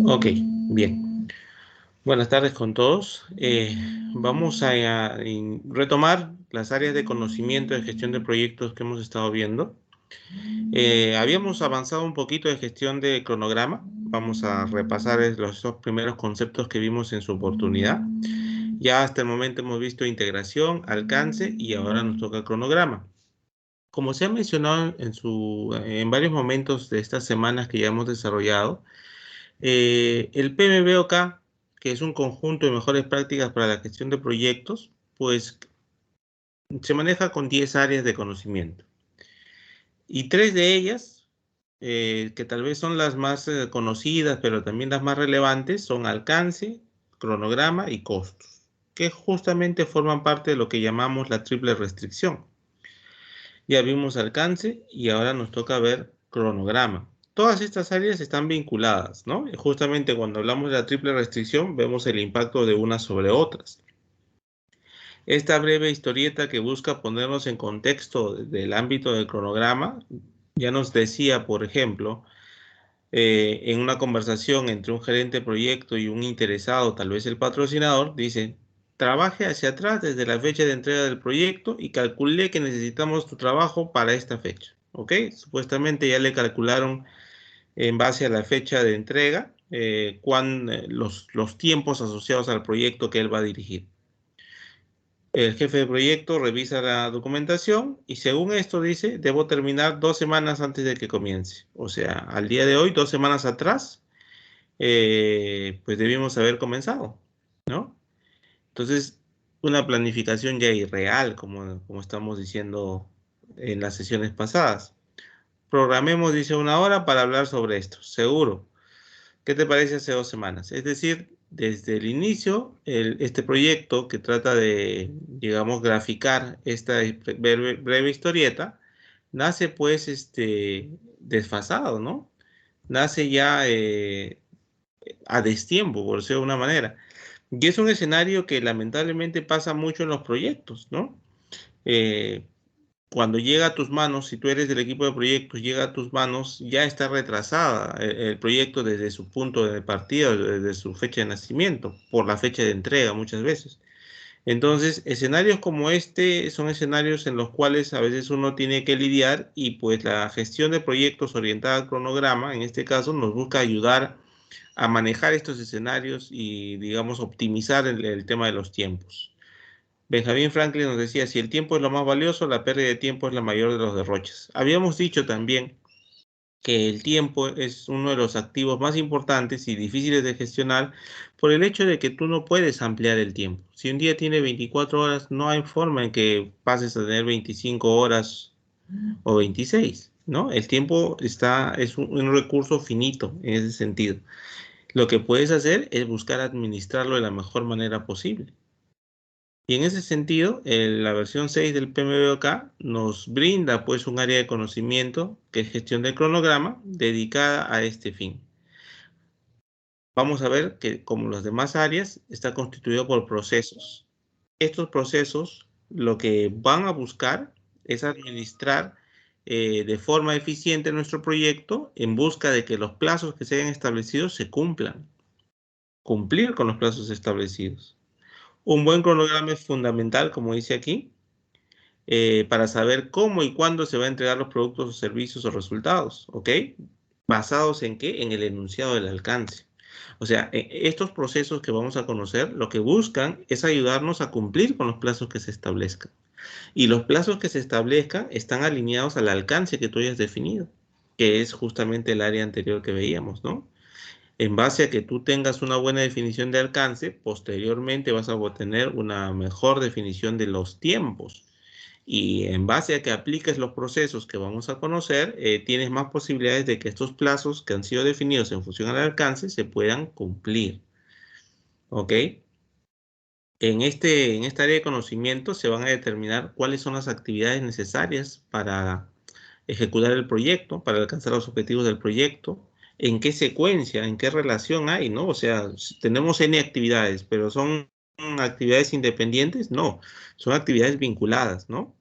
Ok, bien. Buenas tardes con todos. Vamos a retomar las áreas de conocimiento de gestión de proyectos que hemos estado viendo. Habíamos avanzado un poquito de gestión de cronograma. Vamos a repasar los dos primeros conceptos que vimos en su oportunidad. Ya hasta el momento hemos visto integración, alcance y ahora nos toca cronograma. Como se ha mencionado en varios momentos de estas semanas que ya hemos desarrollado, el PMBOK, que es un conjunto de mejores prácticas para la gestión de proyectos, pues se maneja con 10 áreas de conocimiento. Y 3 de ellas, que tal vez son las más conocidas, pero también las más relevantes, son alcance, cronograma y costos, que justamente forman parte de lo que llamamos la triple restricción. Ya vimos alcance y ahora nos toca ver cronograma. Todas estas áreas están vinculadas, ¿no? Y justamente cuando hablamos de la triple restricción, vemos el impacto de unas sobre otras. Esta breve historieta que busca ponernos en contexto del ámbito del cronograma, ya nos decía, por ejemplo, en una conversación entre un gerente de proyecto y un interesado, tal vez el patrocinador, dice, trabaje hacia atrás desde la fecha de entrega del proyecto y calculé que necesitamos tu trabajo para esta fecha. ¿Ok? Supuestamente ya le calcularon en base a la fecha de entrega los tiempos asociados al proyecto que él va a dirigir. El jefe de proyecto revisa la documentación y según esto dice, debo terminar 2 semanas antes de que comience. O sea, al día de hoy, 2 semanas atrás, pues debimos haber comenzado, ¿no? Entonces, una planificación ya irreal, como estamos diciendo en las sesiones pasadas. Programemos, dice, 1 hora para hablar sobre esto, seguro. ¿Qué te parece hace 2 semanas? Es decir, desde el inicio, este proyecto que trata de, digamos, graficar esta breve historieta, nace pues desfasado, ¿no? Nace ya a destiempo, por decirlo de una manera. Y es un escenario que lamentablemente pasa mucho en los proyectos, ¿no? Eh, Cuando llega a tus manos, si tú eres del equipo de proyectos, llega a tus manos, ya está retrasada el proyecto desde su punto de partida, desde su fecha de nacimiento, por la fecha de entrega muchas veces. Entonces, escenarios como este son escenarios en los cuales a veces uno tiene que lidiar y pues la gestión de proyectos orientada al cronograma, en este caso, nos busca ayudar a manejar estos escenarios y, digamos, optimizar el tema de los tiempos. Benjamin Franklin nos decía, si el tiempo es lo más valioso, la pérdida de tiempo es la mayor de los derroches. Habíamos dicho también que el tiempo es uno de los activos más importantes y difíciles de gestionar por el hecho de que tú no puedes ampliar el tiempo. Si un día tiene 24 horas, no hay forma en que pases a tener 25 horas o 26, ¿no? El tiempo es un recurso finito en ese sentido. Lo que puedes hacer es buscar administrarlo de la mejor manera posible. Y en ese sentido, la versión 6 del PMBOK nos brinda pues un área de conocimiento que es gestión del cronograma dedicada a este fin. Vamos a ver que como las demás áreas está constituido por procesos. Estos procesos lo que van a buscar es administrar de forma eficiente nuestro proyecto en busca de que los plazos que se hayan establecido se cumplan. Cumplir con los plazos establecidos. Un buen cronograma es fundamental, como dice aquí, para saber cómo y cuándo se va a entregar los productos o servicios o resultados, ¿ok? ¿Basados en qué? En el enunciado del alcance. O sea, estos procesos que vamos a conocer, lo que buscan es ayudarnos a cumplir con los plazos que se establezcan. Y los plazos que se establezcan están alineados al alcance que tú hayas definido, que es justamente el área anterior que veíamos, ¿no? En base a que tú tengas una buena definición de alcance, posteriormente vas a obtener una mejor definición de los tiempos. Y en base a que apliques los procesos que vamos a conocer, tienes más posibilidades de que estos plazos que han sido definidos en función al alcance se puedan cumplir. ¿Ok? En esta área de conocimiento se van a determinar cuáles son las actividades necesarias para ejecutar el proyecto, para alcanzar los objetivos del proyecto, en qué secuencia, en qué relación hay, ¿no? O sea, tenemos N actividades, pero ¿son actividades independientes? No, son actividades vinculadas, ¿no?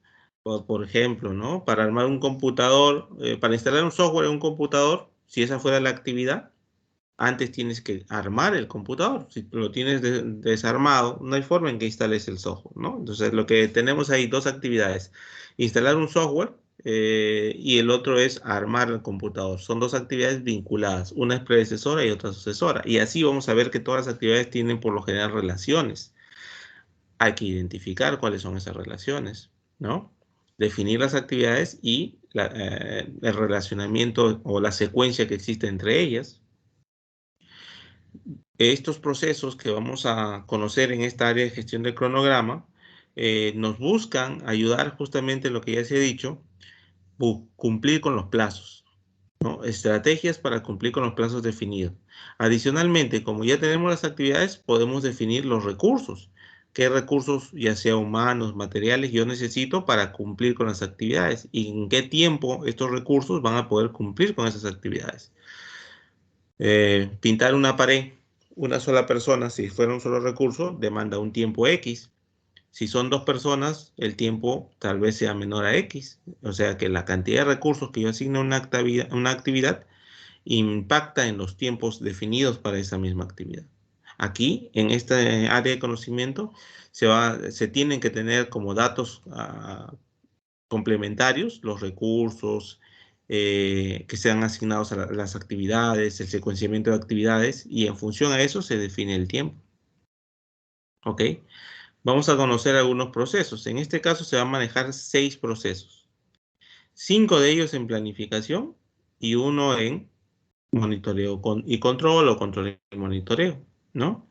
Por ejemplo, ¿no? Para armar un computador, para instalar un software en un computador, si esa fuera la actividad, antes tienes que armar el computador. Si lo tienes desarmado, no hay forma en que instales el software, ¿no? Entonces, lo que tenemos ahí, dos actividades. Instalar un software y el otro es armar el computador. Son dos actividades vinculadas. Una es predecesora y otra sucesora. Y así vamos a ver que todas las actividades tienen por lo general relaciones. Hay que identificar cuáles son esas relaciones, ¿no? Definir las actividades y el relacionamiento o la secuencia que existe entre ellas. Estos procesos que vamos a conocer en esta área de gestión del cronograma nos buscan ayudar justamente en lo que ya se ha dicho, cumplir con los plazos, ¿no? Estrategias para cumplir con los plazos definidos. Adicionalmente, como ya tenemos las actividades, podemos definir los recursos. ¿Qué recursos, ya sea humanos, materiales, yo necesito para cumplir con las actividades? ¿Y en qué tiempo estos recursos van a poder cumplir con esas actividades? Pintar una pared, una sola persona, si fuera un solo recurso, demanda un tiempo X. Si son dos personas, el tiempo tal vez sea menor a X. O sea que la cantidad de recursos que yo asigno a una actividad impacta en los tiempos definidos para esa misma actividad. Aquí, en esta área de conocimiento, se tienen que tener como datos complementarios los recursos que sean asignados a las actividades, el secuenciamiento de actividades, y en función a eso se define el tiempo. ¿Ok? Vamos a conocer algunos procesos. En este caso se van a manejar 6 procesos. 5 de ellos en planificación y uno en monitoreo y control, o control y monitoreo, ¿no?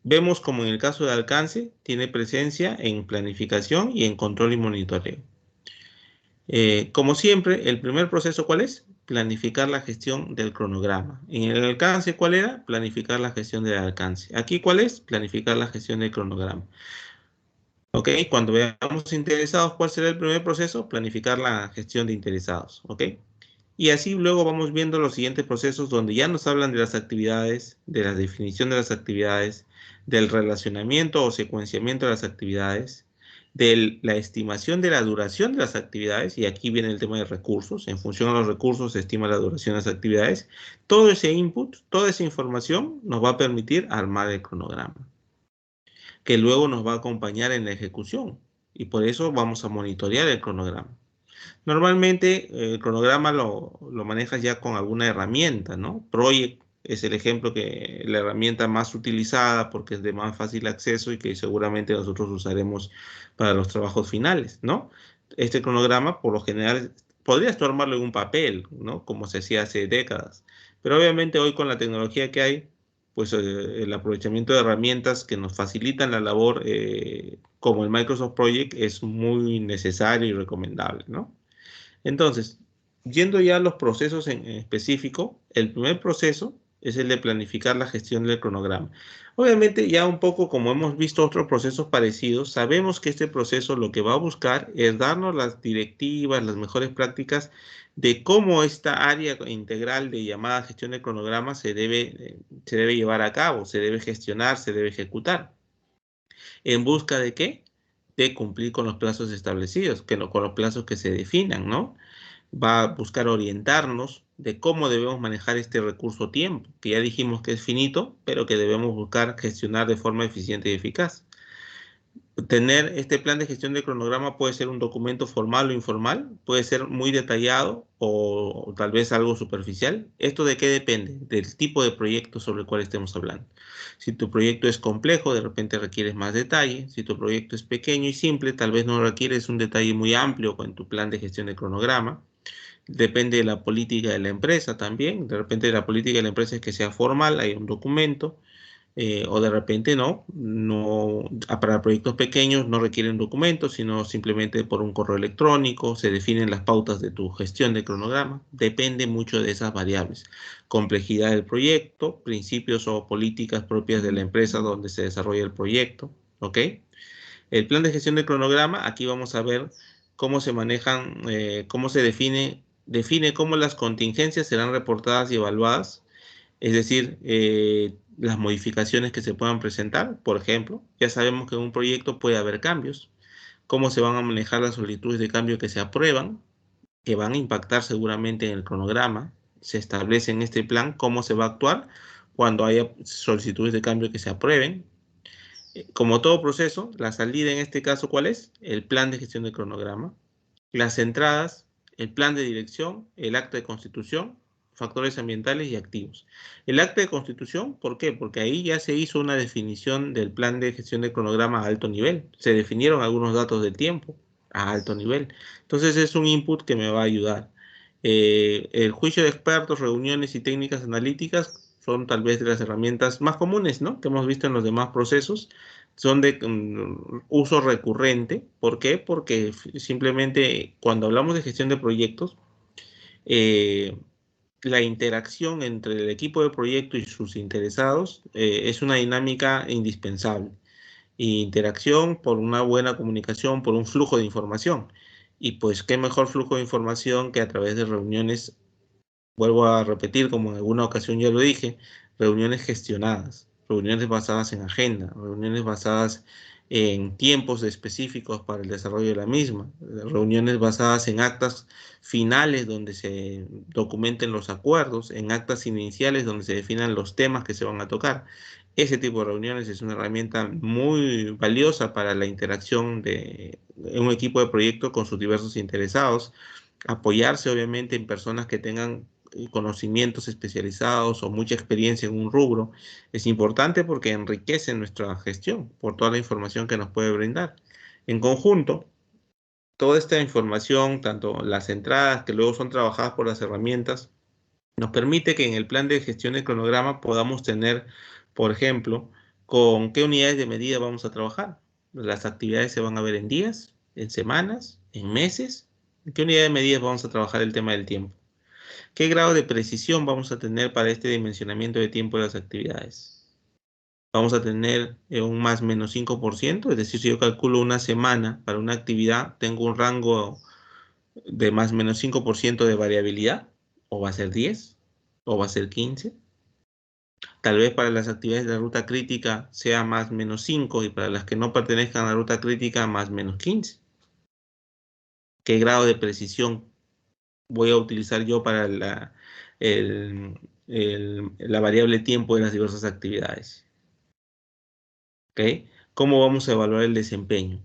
Vemos como en el caso de alcance tiene presencia en planificación y en control y monitoreo. Como siempre, el primer proceso, ¿cuál es? Planificar la gestión del cronograma. En el alcance, ¿cuál era? Planificar la gestión del alcance. Aquí, ¿cuál es? Planificar la gestión del cronograma. ¿Ok? Cuando veamos interesados, ¿cuál será el primer proceso? Planificar la gestión de interesados. ¿Ok? Y así luego vamos viendo los siguientes procesos donde ya nos hablan de las actividades, de la definición de las actividades, del relacionamiento o secuenciamiento de las actividades, de la estimación de la duración de las actividades, y aquí viene el tema de recursos. En función a los recursos se estima la duración de las actividades. Todo ese input, toda esa información nos va a permitir armar el cronograma, que luego nos va a acompañar en la ejecución, y por eso vamos a monitorear el cronograma. Normalmente el cronograma lo manejas ya con alguna herramienta, ¿no? Project es el ejemplo, que la herramienta más utilizada porque es de más fácil acceso y que seguramente nosotros usaremos para los trabajos finales, ¿no? Este cronograma, por lo general, podrías tú armarlo en un papel, ¿no? Como se hacía hace décadas. Pero obviamente hoy con la tecnología que hay, pues el aprovechamiento de herramientas que nos facilitan la labor, como el Microsoft Project, es muy necesario y recomendable, ¿no? Entonces, yendo ya a los procesos en específico, el primer proceso es el de planificar la gestión del cronograma. Obviamente, ya un poco como hemos visto otros procesos parecidos, sabemos que este proceso lo que va a buscar es darnos las directivas, las mejores prácticas de cómo esta área integral de llamada gestión del cronograma se debe llevar a cabo, se debe gestionar, se debe ejecutar. ¿En busca de qué? De cumplir con los plazos establecidos, con los plazos que se definan, ¿no? Va a buscar orientarnos de cómo debemos manejar este recurso tiempo, que ya dijimos que es finito, pero que debemos buscar gestionar de forma eficiente y eficaz. Tener este plan de gestión de cronograma puede ser un documento formal o informal, puede ser muy detallado o tal vez algo superficial. ¿Esto de qué depende? Del tipo de proyecto sobre el cual estemos hablando. Si tu proyecto es complejo, de repente requieres más detalle. Si tu proyecto es pequeño y simple, tal vez no requieres un detalle muy amplio con tu plan de gestión de cronograma. Depende de la política de la empresa también. De repente la política de la empresa es que sea formal, hay un documento, o de repente para proyectos pequeños no requieren documentos, sino simplemente por un correo electrónico se definen las pautas de tu gestión de cronograma. Depende mucho de esas variables. Complejidad del proyecto, principios o políticas propias de la empresa donde se desarrolla el proyecto, ¿ok? El plan de gestión de cronograma, aquí vamos a ver cómo se manejan, cómo se define cómo las contingencias serán reportadas y evaluadas, es decir, las modificaciones que se puedan presentar. Por ejemplo, ya sabemos que en un proyecto puede haber cambios. cómo se van a manejar las solicitudes de cambio que se aprueban, que van a impactar seguramente en el cronograma. Se establece en este plan cómo se va a actuar cuando haya solicitudes de cambio que se aprueben. Como todo proceso, la salida en este caso, ¿cuál es? El plan de gestión del cronograma. Las entradas, el plan de dirección, el acta de constitución, factores ambientales y activos. El acta de constitución, ¿por qué? Porque ahí ya se hizo una definición del plan de gestión de cronograma a alto nivel. Se definieron algunos datos del tiempo a alto nivel. Entonces es un input que me va a ayudar. El juicio de expertos, reuniones y técnicas analíticas son tal vez de las herramientas más comunes, ¿no? Que hemos visto en los demás procesos. Son de uso recurrente. ¿Por qué? Porque simplemente cuando hablamos de gestión de proyectos, eh, la interacción entre el equipo de proyecto y sus interesados es una dinámica indispensable. Interacción por una buena comunicación, por un flujo de información. Y pues qué mejor flujo de información que a través de reuniones, vuelvo a repetir, como en alguna ocasión ya lo dije, reuniones gestionadas, reuniones basadas en agenda, reuniones basadas en tiempos específicos para el desarrollo de la misma, reuniones basadas en actas finales donde se documenten los acuerdos, en actas iniciales donde se definan los temas que se van a tocar. Ese tipo de reuniones es una herramienta muy valiosa para la interacción de un equipo de proyecto con sus diversos interesados. Apoyarse obviamente en personas que tengan conocimientos especializados o mucha experiencia en un rubro es importante porque enriquece nuestra gestión por toda la información que nos puede brindar. En conjunto, toda esta información, tanto las entradas que luego son trabajadas por las herramientas, nos permite que en el plan de gestión de cronograma podamos tener, por ejemplo, con qué unidades de medida vamos a trabajar. Las actividades se van a ver en días, en semanas, en meses. ¿En qué unidad de medida vamos a trabajar el tema del tiempo? ¿Qué grado de precisión vamos a tener para este dimensionamiento de tiempo de las actividades? Vamos a tener un más menos 5%, es decir, si yo calculo una semana para una actividad, tengo un rango de más menos 5% de variabilidad, o va a ser 10, o va a ser 15. Tal vez para las actividades de la ruta crítica sea más menos 5 y para las que no pertenezcan a la ruta crítica más menos 15. ¿Qué grado de precisión voy a utilizar yo para el, la variable tiempo de las diversas actividades? ¿Ok? ¿Cómo vamos a evaluar el desempeño?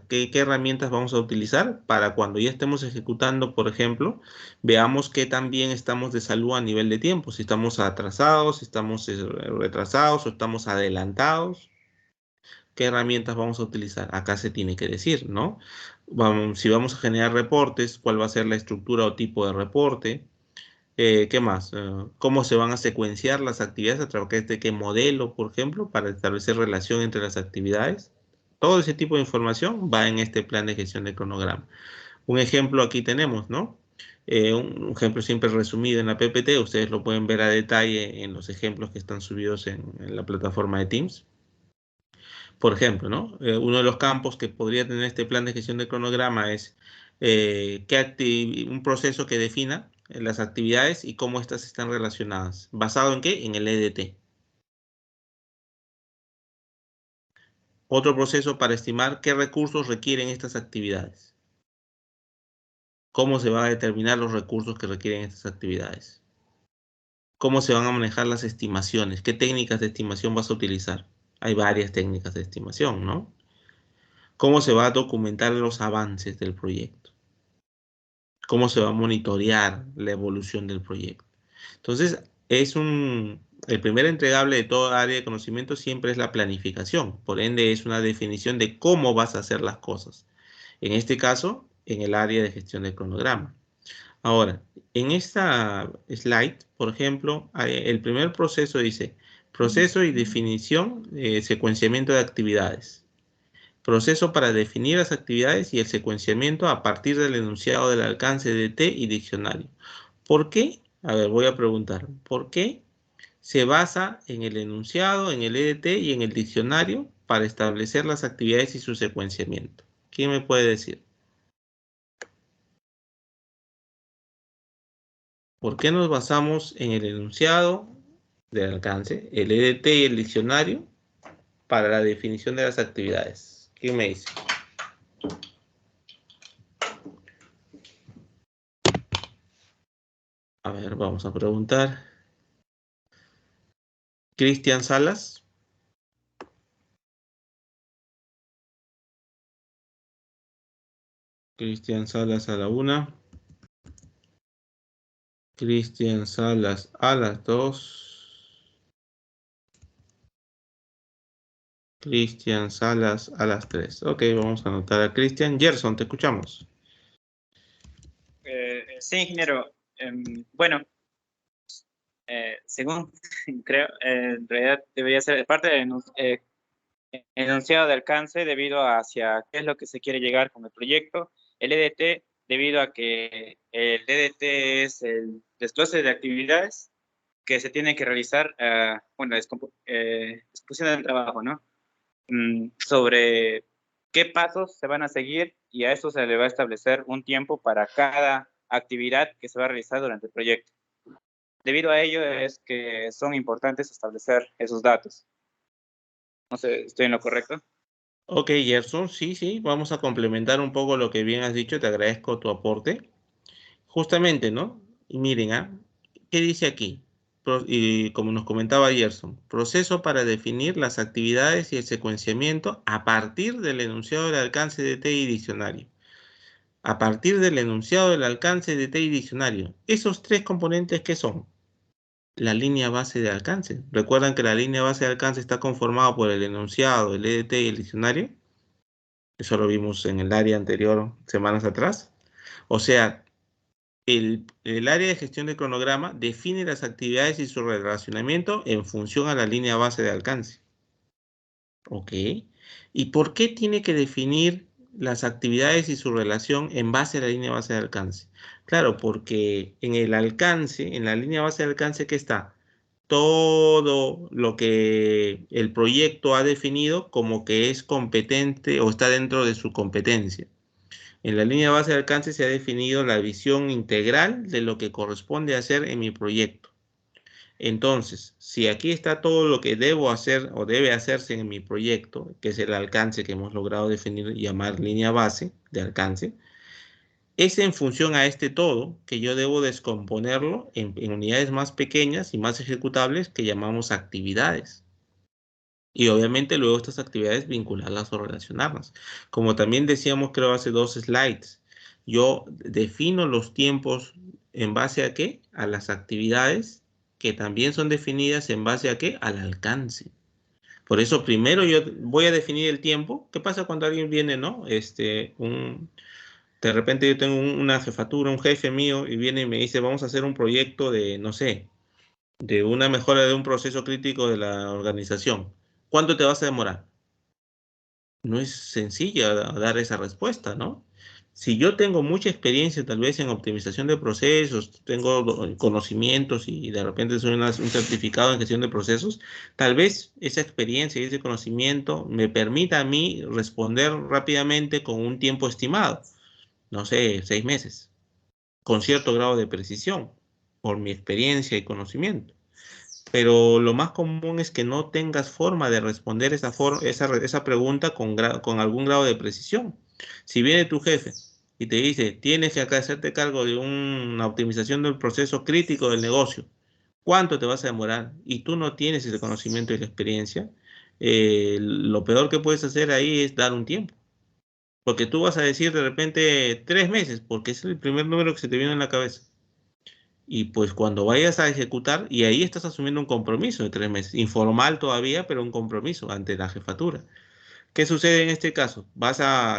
¿Qué herramientas vamos a utilizar para cuando ya estemos ejecutando, por ejemplo, veamos qué tan bien estamos de salud a nivel de tiempo? Si estamos atrasados, si estamos retrasados o estamos adelantados. ¿Qué herramientas vamos a utilizar? Acá se tiene que decir, ¿no? Si vamos a generar reportes, ¿cuál va a ser la estructura o tipo de reporte? ¿Qué más? ¿Cómo se van a secuenciar las actividades? ¿A través de qué modelo, por ejemplo, para establecer relación entre las actividades? Todo ese tipo de información va en este plan de gestión de cronograma. Un ejemplo aquí tenemos, ¿no? Un ejemplo siempre resumido en la PPT. Ustedes lo pueden ver a detalle en los ejemplos que están subidos en la plataforma de Teams. Por ejemplo, ¿no? Uno de los campos que podría tener este plan de gestión de cronograma es un proceso que defina las actividades y cómo éstas están relacionadas. ¿Basado en qué? En el EDT. Otro proceso para estimar qué recursos requieren estas actividades. ¿Cómo se van a determinar los recursos que requieren estas actividades? ¿Cómo se van a manejar las estimaciones? ¿Qué técnicas de estimación vas a utilizar? Hay varias técnicas de estimación, ¿no? ¿Cómo se va a documentar los avances del proyecto? ¿Cómo se va a monitorear la evolución del proyecto? Entonces, el primer entregable de toda área de conocimiento siempre es la planificación. Por ende, es una definición de cómo vas a hacer las cosas. En este caso, en el área de gestión del cronograma. Ahora, en esta slide, por ejemplo, el primer proceso dice proceso y definición, secuenciamiento de actividades. Proceso para definir las actividades y el secuenciamiento a partir del enunciado del alcance de T y diccionario. ¿Por qué? A ver, voy a preguntar. ¿Por qué se basa en el enunciado, en el EDT y en el diccionario para establecer las actividades y su secuenciamiento? ¿Quién me puede decir? ¿Por qué nos basamos en el enunciado del alcance, el EDT y el diccionario para la definición de las actividades? ¿Quién me dice? A ver, vamos a preguntar. Cristian Salas. Cristian Salas a la 1. Cristian Salas a las 2. Cristian Salas a las 3. Ok, vamos a anotar a Cristian. Gerson, te escuchamos. Sí, ingeniero. Bueno, según creo, en realidad debería ser parte del enunciado de alcance debido hacia qué es lo que se quiere llegar con el proyecto. El EDT, debido a que el EDT es el desglose de actividades que se tienen que realizar, bueno, discusión del trabajo, ¿no? Sobre qué pasos se van a seguir y a eso se le va a establecer un tiempo para cada actividad que se va a realizar durante el proyecto. Debido a ello es que son importantes establecer esos datos. No sé, ¿estoy en lo correcto? Ok, Gerson, sí, vamos a complementar un poco lo que bien has dicho, te agradezco tu aporte. Justamente, ¿no? Y miren, ¿qué dice aquí? Y como nos comentaba Gerson, proceso para definir las actividades y el secuenciamiento a partir del enunciado del alcance de TI diccionario. A partir del enunciado del alcance de TI diccionario. ¿Esos tres componentes qué son? La línea base de alcance. ¿Recuerdan que la línea base de alcance está conformada por el enunciado, el EDT y el diccionario? Eso lo vimos en el área anterior, semanas atrás. O sea, el área de gestión de cronograma define las actividades y su relacionamiento en función a la línea base de alcance. ¿Ok? ¿Y por qué tiene que definir las actividades y su relación en base a la línea base de alcance? Claro, porque en el alcance, en la línea base de alcance que está todo lo que el proyecto ha definido como que es competente o está dentro de su competencia. En la línea base de alcance se ha definido la visión integral de lo que corresponde hacer en mi proyecto. Entonces, si aquí está todo lo que debo hacer o debe hacerse en mi proyecto, que es el alcance que hemos logrado definir y llamar línea base de alcance, es en función a este todo que yo debo descomponerlo en unidades más pequeñas y más ejecutables que llamamos actividades. Y obviamente luego estas actividades vincularlas o relacionarlas. Como también decíamos, creo, hace 2 slides, yo defino los tiempos en base a qué? A las actividades que también son definidas en base a qué? Al alcance. Por eso primero yo voy a definir el tiempo. ¿Qué pasa cuando alguien viene, no? De repente yo tengo una jefatura, un jefe mío, y viene y me dice, vamos a hacer un proyecto de, no sé, de una mejora de un proceso crítico de la organización. ¿Cuánto te vas a demorar? No es sencilla dar esa respuesta, ¿no? Si yo tengo mucha experiencia tal vez en optimización de procesos, tengo conocimientos y de repente soy un certificado en gestión de procesos, tal vez esa experiencia y ese conocimiento me permita a mí responder rápidamente con un tiempo estimado, no sé, 6 meses, con cierto grado de precisión, por mi experiencia y conocimiento. Pero lo más común es que no tengas forma de responder esa pregunta con algún grado de precisión. Si viene tu jefe y te dice, tienes que hacerte cargo de una optimización del proceso crítico del negocio, ¿cuánto te vas a demorar? Y tú no tienes ese conocimiento y la experiencia, lo peor que puedes hacer ahí es dar un tiempo. Porque tú vas a decir de repente 3 meses, porque es el primer número que se te viene en la cabeza. Y pues cuando vayas a ejecutar, y ahí estás asumiendo un compromiso de 3 meses, informal todavía, pero un compromiso ante la jefatura. ¿Qué sucede en este caso?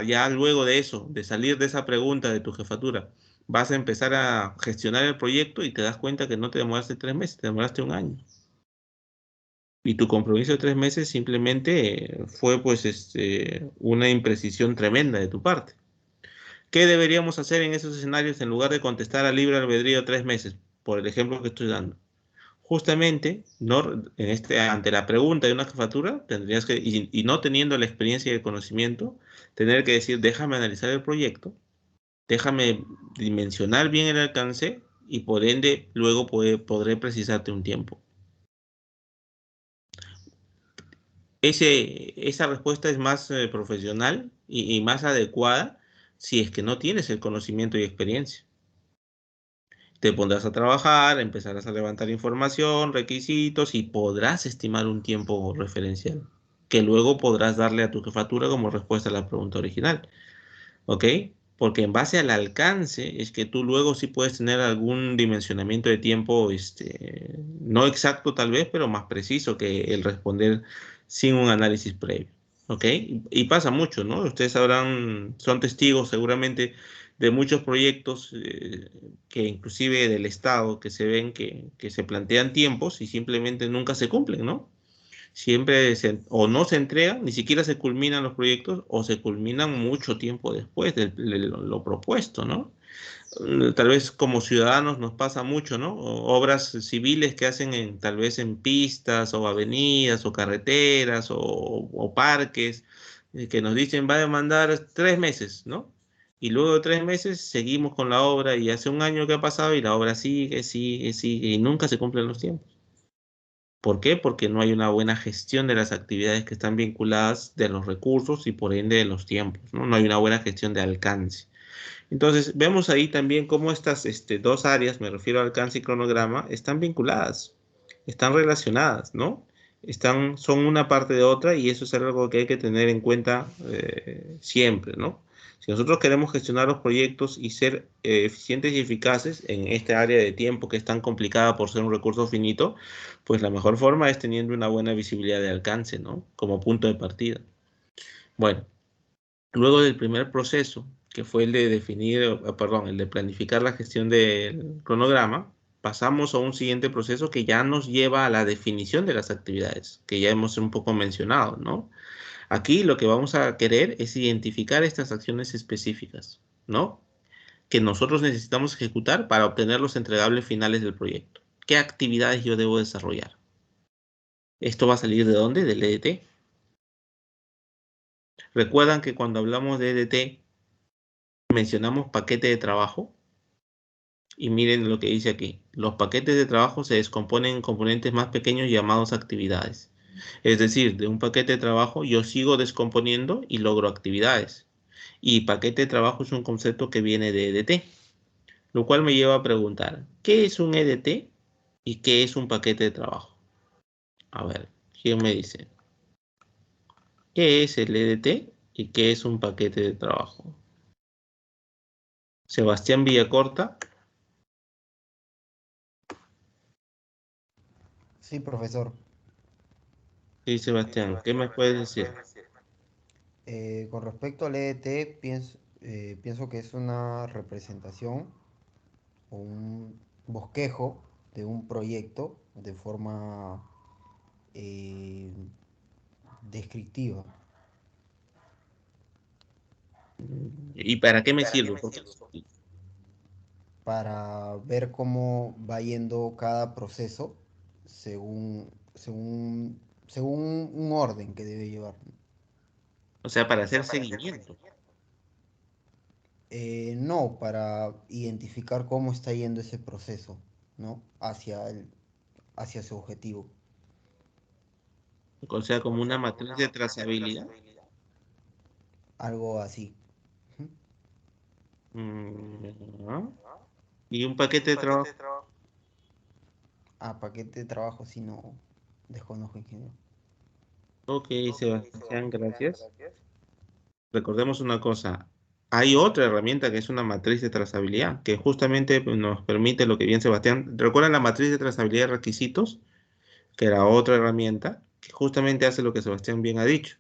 Ya luego de eso, de salir de esa pregunta de tu jefatura, vas a empezar a gestionar el proyecto y te das cuenta que no te demoraste 3 meses, te demoraste un año. Y tu compromiso de 3 meses simplemente fue pues una imprecisión tremenda de tu parte. ¿Qué deberíamos hacer en esos escenarios en lugar de contestar al libre albedrío 3 meses? Por el ejemplo que estoy dando. Justamente, ante la pregunta de una jefatura, tendrías que, y no teniendo la experiencia y el conocimiento, tener que decir, déjame analizar el proyecto, déjame dimensionar bien el alcance y por ende luego podré precisarte un tiempo. esa respuesta es más profesional y más adecuada si es que no tienes el conocimiento y experiencia. Te pondrás a trabajar, empezarás a levantar información, requisitos y podrás estimar un tiempo referencial que luego podrás darle a tu jefatura como respuesta a la pregunta original. ¿Ok? Porque en base al alcance es que tú luego sí puedes tener algún dimensionamiento de tiempo, no exacto tal vez, pero más preciso que el responder sin un análisis previo. ¿Ok? Y pasa mucho, ¿no? Ustedes sabrán, son testigos seguramente de muchos proyectos que inclusive del Estado que se ven que se plantean tiempos y simplemente nunca se cumplen, ¿no? Siempre o no se entregan, ni siquiera se culminan los proyectos o se culminan mucho tiempo después de lo propuesto, ¿no? Tal vez como ciudadanos nos pasa mucho, ¿no? Obras civiles que hacen tal vez en pistas o avenidas o carreteras o parques, que nos dicen va a demandar 3 meses, ¿no? Y luego de 3 meses seguimos con la obra y hace un año que ha pasado y la obra sigue, sigue, sigue y nunca se cumplen los tiempos. ¿Por qué? Porque no hay una buena gestión de las actividades que están vinculadas de los recursos y por ende de los tiempos, ¿no? No hay una buena gestión de alcance. Entonces, vemos ahí también cómo estas dos áreas, me refiero a alcance y cronograma, están vinculadas, están relacionadas, ¿no? Son una parte de otra y eso es algo que hay que tener en cuenta siempre, ¿no? Si nosotros queremos gestionar los proyectos y ser eficientes y eficaces en esta área de tiempo que es tan complicada por ser un recurso finito, pues la mejor forma es teniendo una buena visibilidad de alcance, ¿no? Como punto de partida. Bueno, luego del primer proceso, que fue el de definir, perdón, el de planificar la gestión del cronograma, pasamos a un siguiente proceso que ya nos lleva a la definición de las actividades, que ya hemos un poco mencionado, ¿no? Aquí lo que vamos a querer es identificar estas acciones específicas, ¿no? Que nosotros necesitamos ejecutar para obtener los entregables finales del proyecto. ¿Qué actividades yo debo desarrollar? ¿Esto va a salir de dónde? Del EDT. ¿Recuerdan que cuando hablamos de EDT mencionamos paquete de trabajo? Y miren lo que dice aquí. Los paquetes de trabajo se descomponen en componentes más pequeños llamados actividades. Es decir, de un paquete de trabajo yo sigo descomponiendo y logro actividades. Y paquete de trabajo es un concepto que viene de EDT, lo cual me lleva a preguntar, ¿qué es un EDT y qué es un paquete de trabajo? A ver, ¿quién me dice? ¿Qué es el EDT y qué es un paquete de trabajo? Sebastián Villacorta. Sí, profesor. Sí, Sebastián, ¿qué me puedes decir? Con respecto al EDT, pienso que es una representación o un bosquejo de un proyecto de forma eh, descriptiva ¿Y para qué me sirve? Porque para ver cómo va yendo cada proceso según un orden que debe llevar. o sea, para hacer seguimiento. No, para identificar cómo está yendo ese proceso, ¿no? Hacia su objetivo. O sea, como una matriz de trazabilidad. Algo así. Ujú. ¿No? Y un paquete de trabajo. Paquete de trabajo, si no desconozco, ingeniero. Ok, Sebastián, gracias. Recordemos una cosa. Hay otra herramienta que es una matriz de trazabilidad, que justamente pues, nos permite lo que bien Sebastián. ¿Recuerdan la matriz de trazabilidad de requisitos? Que era otra herramienta que justamente hace lo que Sebastián bien ha dicho.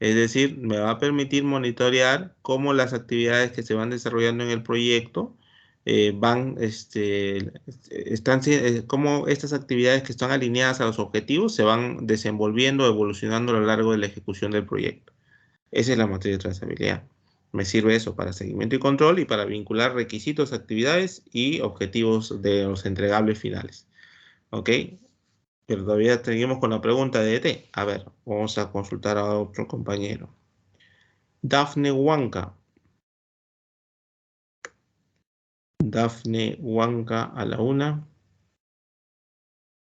Es decir, me va a permitir monitorear cómo las actividades que se van desarrollando en el proyecto cómo estas actividades que están alineadas a los objetivos se van desenvolviendo, evolucionando a lo largo de la ejecución del proyecto. Esa es la matriz de trazabilidad. Me sirve eso para seguimiento y control y para vincular requisitos, actividades y objetivos de los entregables finales. ¿Ok? Pero todavía seguimos con la pregunta de ET. A ver, vamos a consultar a otro compañero. Dafne Huanca. Dafne Huanca a la 1.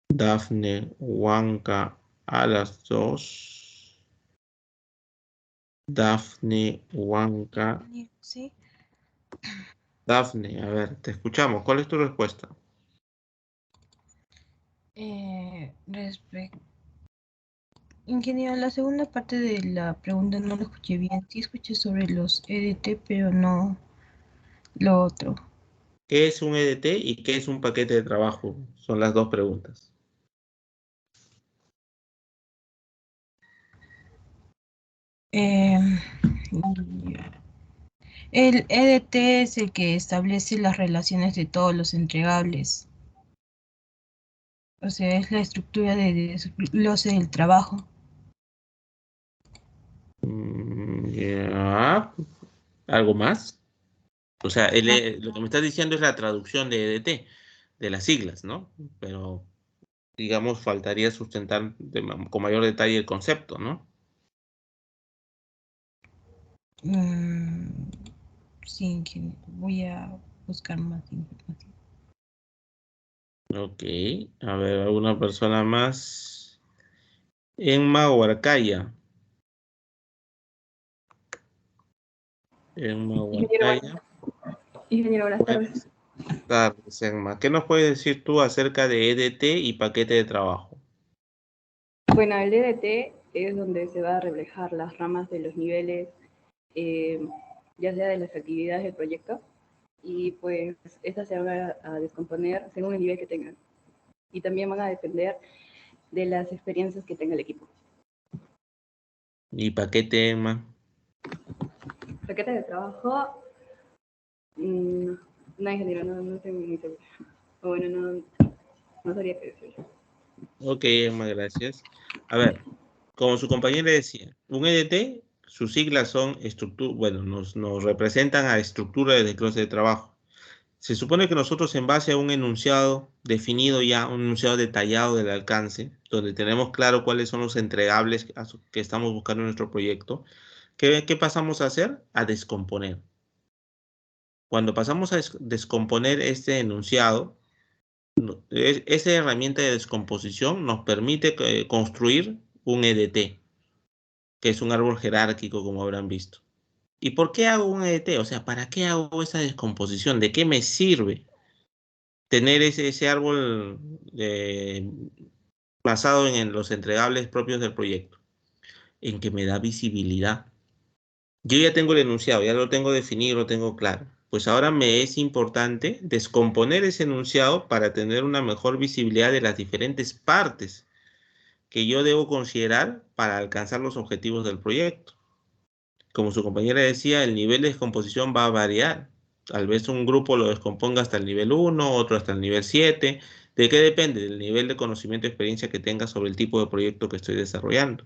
Dafne Huanca a las 2. Dafne Huanca. Sí. Dafne, a ver, te escuchamos. ¿Cuál es tu respuesta? Ingeniero, la segunda parte de la pregunta no lo escuché bien. Sí escuché sobre los EDT, pero no lo otro. ¿Qué es un EDT y qué es un paquete de trabajo? Son las dos preguntas. El EDT es el que establece las relaciones de todos los entregables. O sea, es la estructura de desglose del trabajo. Ya. ¿Algo más? O sea, Ah, lo que me estás diciendo es la traducción de EDT, de las siglas, ¿no? Pero, digamos, faltaría sustentar con mayor detalle el concepto, ¿no? sí, voy a buscar más información. Ok, a ver, alguna persona más. Emma Huarcaya. Emma Ingeniero, Huarcaya. buenas tardes. Buenas tardes, Emma. ¿Qué nos puedes decir tú acerca de EDT y paquete de trabajo? Bueno, el DDT es donde se va a reflejar las ramas de los niveles, ya sea de las actividades del proyecto, y pues estas se van a descomponer según el nivel que tengan. Y también van a depender de las experiencias que tenga el equipo. ¿Y paquete, Emma? Paquete de trabajo, no, ingeniero, no estoy muy segura. O bueno, no sabría qué decir. Ok, Emma, gracias. A ver, como su compañera decía, un EDT, sus siglas son bueno, nos representan a estructura de desglose de trabajo. Se supone que nosotros en base a un enunciado definido ya, un enunciado detallado del alcance, donde tenemos claro cuáles son los entregables que estamos buscando en nuestro proyecto, ¿qué pasamos a hacer? A descomponer. Cuando pasamos a descomponer este enunciado, esa herramienta de descomposición nos permite construir un EDT, que es un árbol jerárquico, como habrán visto. ¿Y por qué hago un EDT? O sea, ¿para qué hago esa descomposición? ¿De qué me sirve tener ese árbol basado en los entregables propios del proyecto? En que me da visibilidad. Yo ya tengo el enunciado, ya lo tengo definido, lo tengo claro. Pues ahora me es importante descomponer ese enunciado para tener una mejor visibilidad de las diferentes partes que yo debo considerar para alcanzar los objetivos del proyecto. Como su compañera decía, el nivel de descomposición va a variar. Tal vez un grupo lo descomponga hasta el nivel 1, otro hasta el nivel 7. ¿De qué depende? Del nivel de conocimiento y experiencia que tenga sobre el tipo de proyecto que estoy desarrollando.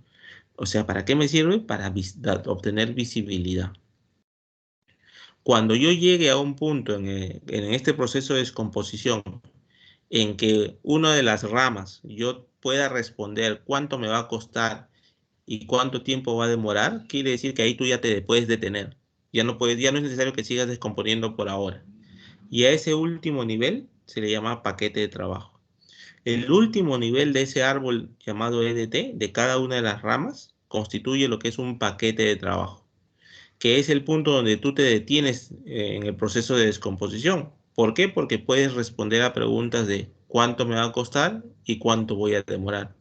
O sea, ¿para qué me sirve? Para obtener visibilidad. Cuando yo llegue a un punto en este proceso de descomposición en que una de las ramas yo pueda responder cuánto me va a costar y cuánto tiempo va a demorar, quiere decir que ahí tú ya te puedes detener. Ya no es necesario que sigas descomponiendo por ahora. Y a ese último nivel se le llama paquete de trabajo. El último nivel de ese árbol llamado EDT, de cada una de las ramas, constituye lo que es un paquete de trabajo, que es el punto donde tú te detienes en el proceso de descomposición. ¿Por qué? Porque puedes responder a preguntas de cuánto me va a costar y cuánto voy a demorar.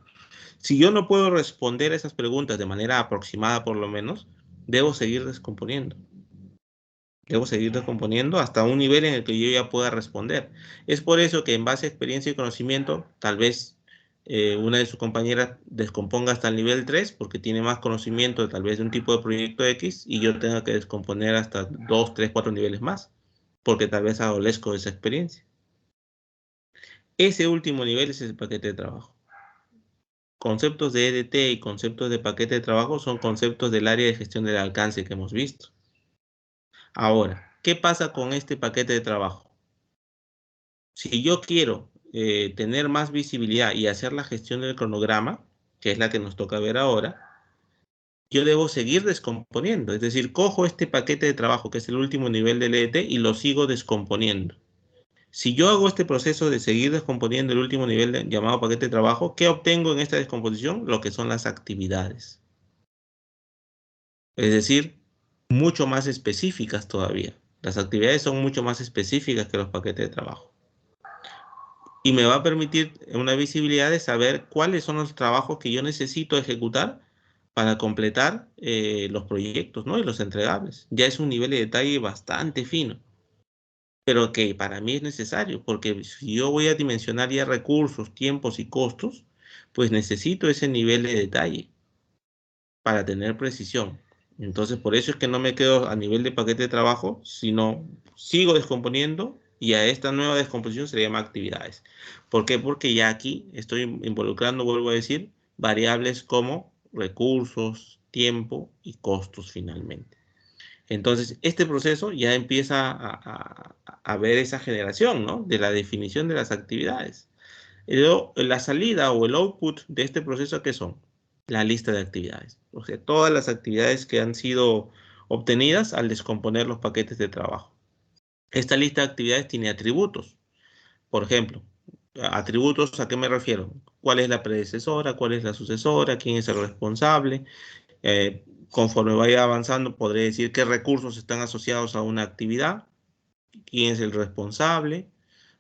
Si yo no puedo responder a esas preguntas de manera aproximada por lo menos, debo seguir descomponiendo. Debo seguir descomponiendo hasta un nivel en el que yo ya pueda responder. Es por eso que en base a experiencia y conocimiento, tal vez una de sus compañeras descomponga hasta el nivel 3 porque tiene más conocimiento tal vez de un tipo de proyecto X y yo tenga que descomponer hasta 2, 3, 4 niveles más porque tal vez adolezco de esa experiencia. Ese último nivel es el paquete de trabajo. Conceptos de EDT y conceptos de paquete de trabajo son conceptos del área de gestión del alcance que hemos visto. Ahora, ¿qué pasa con este paquete de trabajo? Si yo quiero tener más visibilidad y hacer la gestión del cronograma, que es la que nos toca ver ahora, yo debo seguir descomponiendo. Es decir, cojo este paquete de trabajo, que es el último nivel del EDT, y lo sigo descomponiendo. Si yo hago este proceso de seguir descomponiendo el último nivel llamado paquete de trabajo, ¿qué obtengo en esta descomposición? Lo que son las actividades. Es decir, mucho más específicas todavía. Las actividades son mucho más específicas que los paquetes de trabajo. Y me va a permitir una visibilidad de saber cuáles son los trabajos que yo necesito ejecutar para completar los proyectos, ¿no? Y los entregables. Ya es un nivel de detalle bastante fino, pero que para mí es necesario, porque si yo voy a dimensionar ya recursos, tiempos y costos, pues necesito ese nivel de detalle para tener precisión. Entonces, por eso es que no me quedo a nivel de paquete de trabajo, sino sigo descomponiendo y a esta nueva descomposición se le llama actividades. ¿Por qué? Porque ya aquí estoy involucrando, vuelvo a decir, variables como recursos, tiempo y costos finalmente. Entonces, este proceso ya empieza a ver esa generación, ¿no? De la definición de las actividades. La salida o el output de este proceso, ¿qué son? La lista de actividades. O sea, todas las actividades que han sido obtenidas al descomponer los paquetes de trabajo. Esta lista de actividades tiene atributos. Por ejemplo, atributos, ¿a qué me refiero? ¿Cuál es la predecesora? ¿Cuál es la sucesora? ¿Quién es el responsable? Conforme vaya avanzando, podré decir qué recursos están asociados a una actividad, quién es el responsable,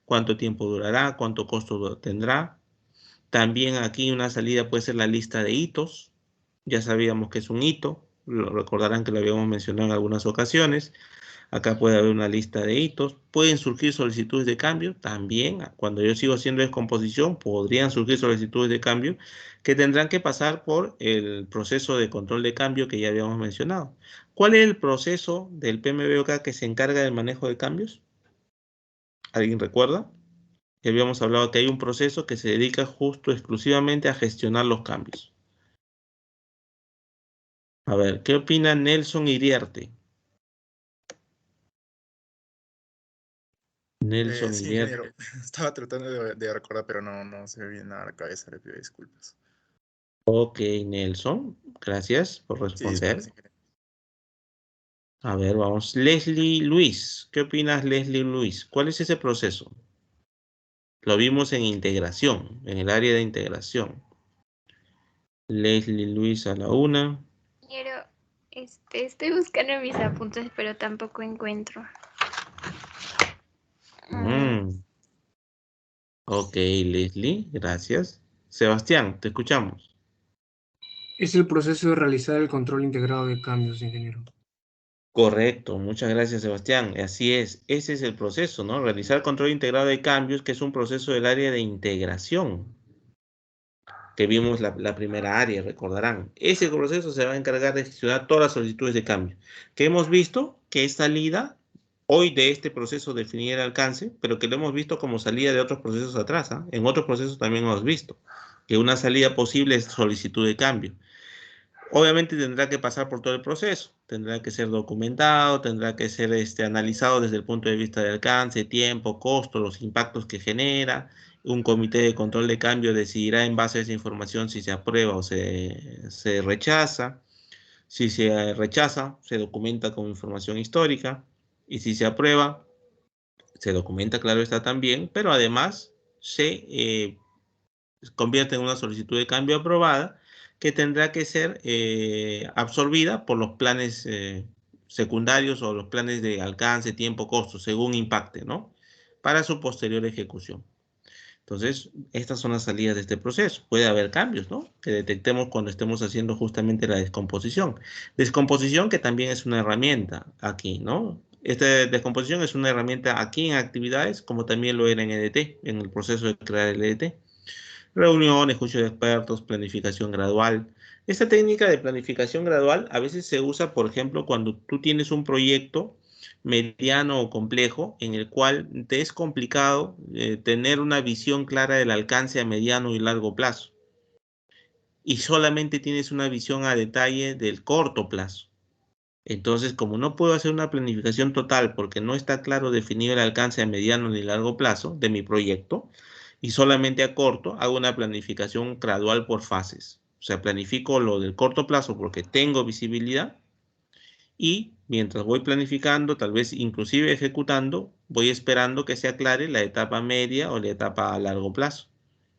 cuánto tiempo durará, cuánto costo tendrá. También aquí una salida puede ser la lista de hitos. Ya sabíamos que es un hito. Recordarán que lo habíamos mencionado en algunas ocasiones. Acá puede haber una lista de hitos. Pueden surgir solicitudes de cambio. También, cuando yo sigo haciendo descomposición, podrían surgir solicitudes de cambio que tendrán que pasar por el proceso de control de cambio que ya habíamos mencionado. ¿Cuál es el proceso del PMBOK que se encarga del manejo de cambios? ¿Alguien recuerda? Ya habíamos hablado que hay un proceso que se dedica justo exclusivamente a gestionar los cambios. A ver, ¿qué opina Nelson Iriarte? Nelson Sí, Iriarte. ingeniero. Estaba tratando de recordar, pero no se me viene nada a la cabeza. Le pido disculpas. Ok, Nelson, gracias por Sí, disculpas, responder. ingeniero. A ver, vamos. Leslie Luis, ¿qué opinas, Leslie Luis? ¿Cuál es ese proceso? Lo vimos en integración, en el área de integración. Leslie Luis a la una. Quiero, estoy buscando mis apuntes, pero tampoco encuentro. Ok, Leslie, gracias. Sebastián, te escuchamos. Es el proceso de realizar el control integrado de cambios, ingeniero. Correcto, muchas gracias, Sebastián. Así es, ese es el proceso, ¿no? Realizar control integrado de cambios, que es un proceso del área de integración, que vimos la primera área, recordarán. Ese proceso se va a encargar de gestionar todas las solicitudes de cambio, que hemos visto que es salida hoy de este proceso definir el alcance, pero que lo hemos visto como salida de otros procesos atrás, ¿ah? En otros procesos también hemos visto que una salida posible es solicitud de cambio. Obviamente tendrá que pasar por todo el proceso, tendrá que ser documentado, tendrá que ser analizado desde el punto de vista de alcance, tiempo, costo, los impactos que genera. Un comité de control de cambio decidirá en base a esa información si se aprueba o se rechaza. Si se rechaza, se documenta con información histórica. Y si se aprueba, se documenta, claro está también, pero además se convierte en una solicitud de cambio aprobada que tendrá que ser absorbida por los planes secundarios o los planes de alcance, tiempo, costo, según impacte, ¿no? Para su posterior ejecución. Entonces, estas son las salidas de este proceso. Puede haber cambios, ¿no? Que detectemos cuando estemos haciendo justamente la descomposición. Descomposición que también es una herramienta aquí, ¿no? Esta descomposición es una herramienta aquí en actividades, como también lo era en EDT, en el proceso de crear el EDT. Reuniones, juicio de expertos, planificación gradual. Esta técnica de planificación gradual a veces se usa, por ejemplo, cuando tú tienes un proyecto mediano o complejo en el cual te es complicado tener una visión clara del alcance a mediano y largo plazo. Y solamente tienes una visión a detalle del corto plazo. Entonces, como no puedo hacer una planificación total porque no está claro definido el alcance a mediano ni largo plazo de mi proyecto, y solamente a corto, hago una planificación gradual por fases. O sea, planifico lo del corto plazo porque tengo visibilidad y mientras voy planificando, tal vez inclusive ejecutando, voy esperando que se aclare la etapa media o la etapa a largo plazo.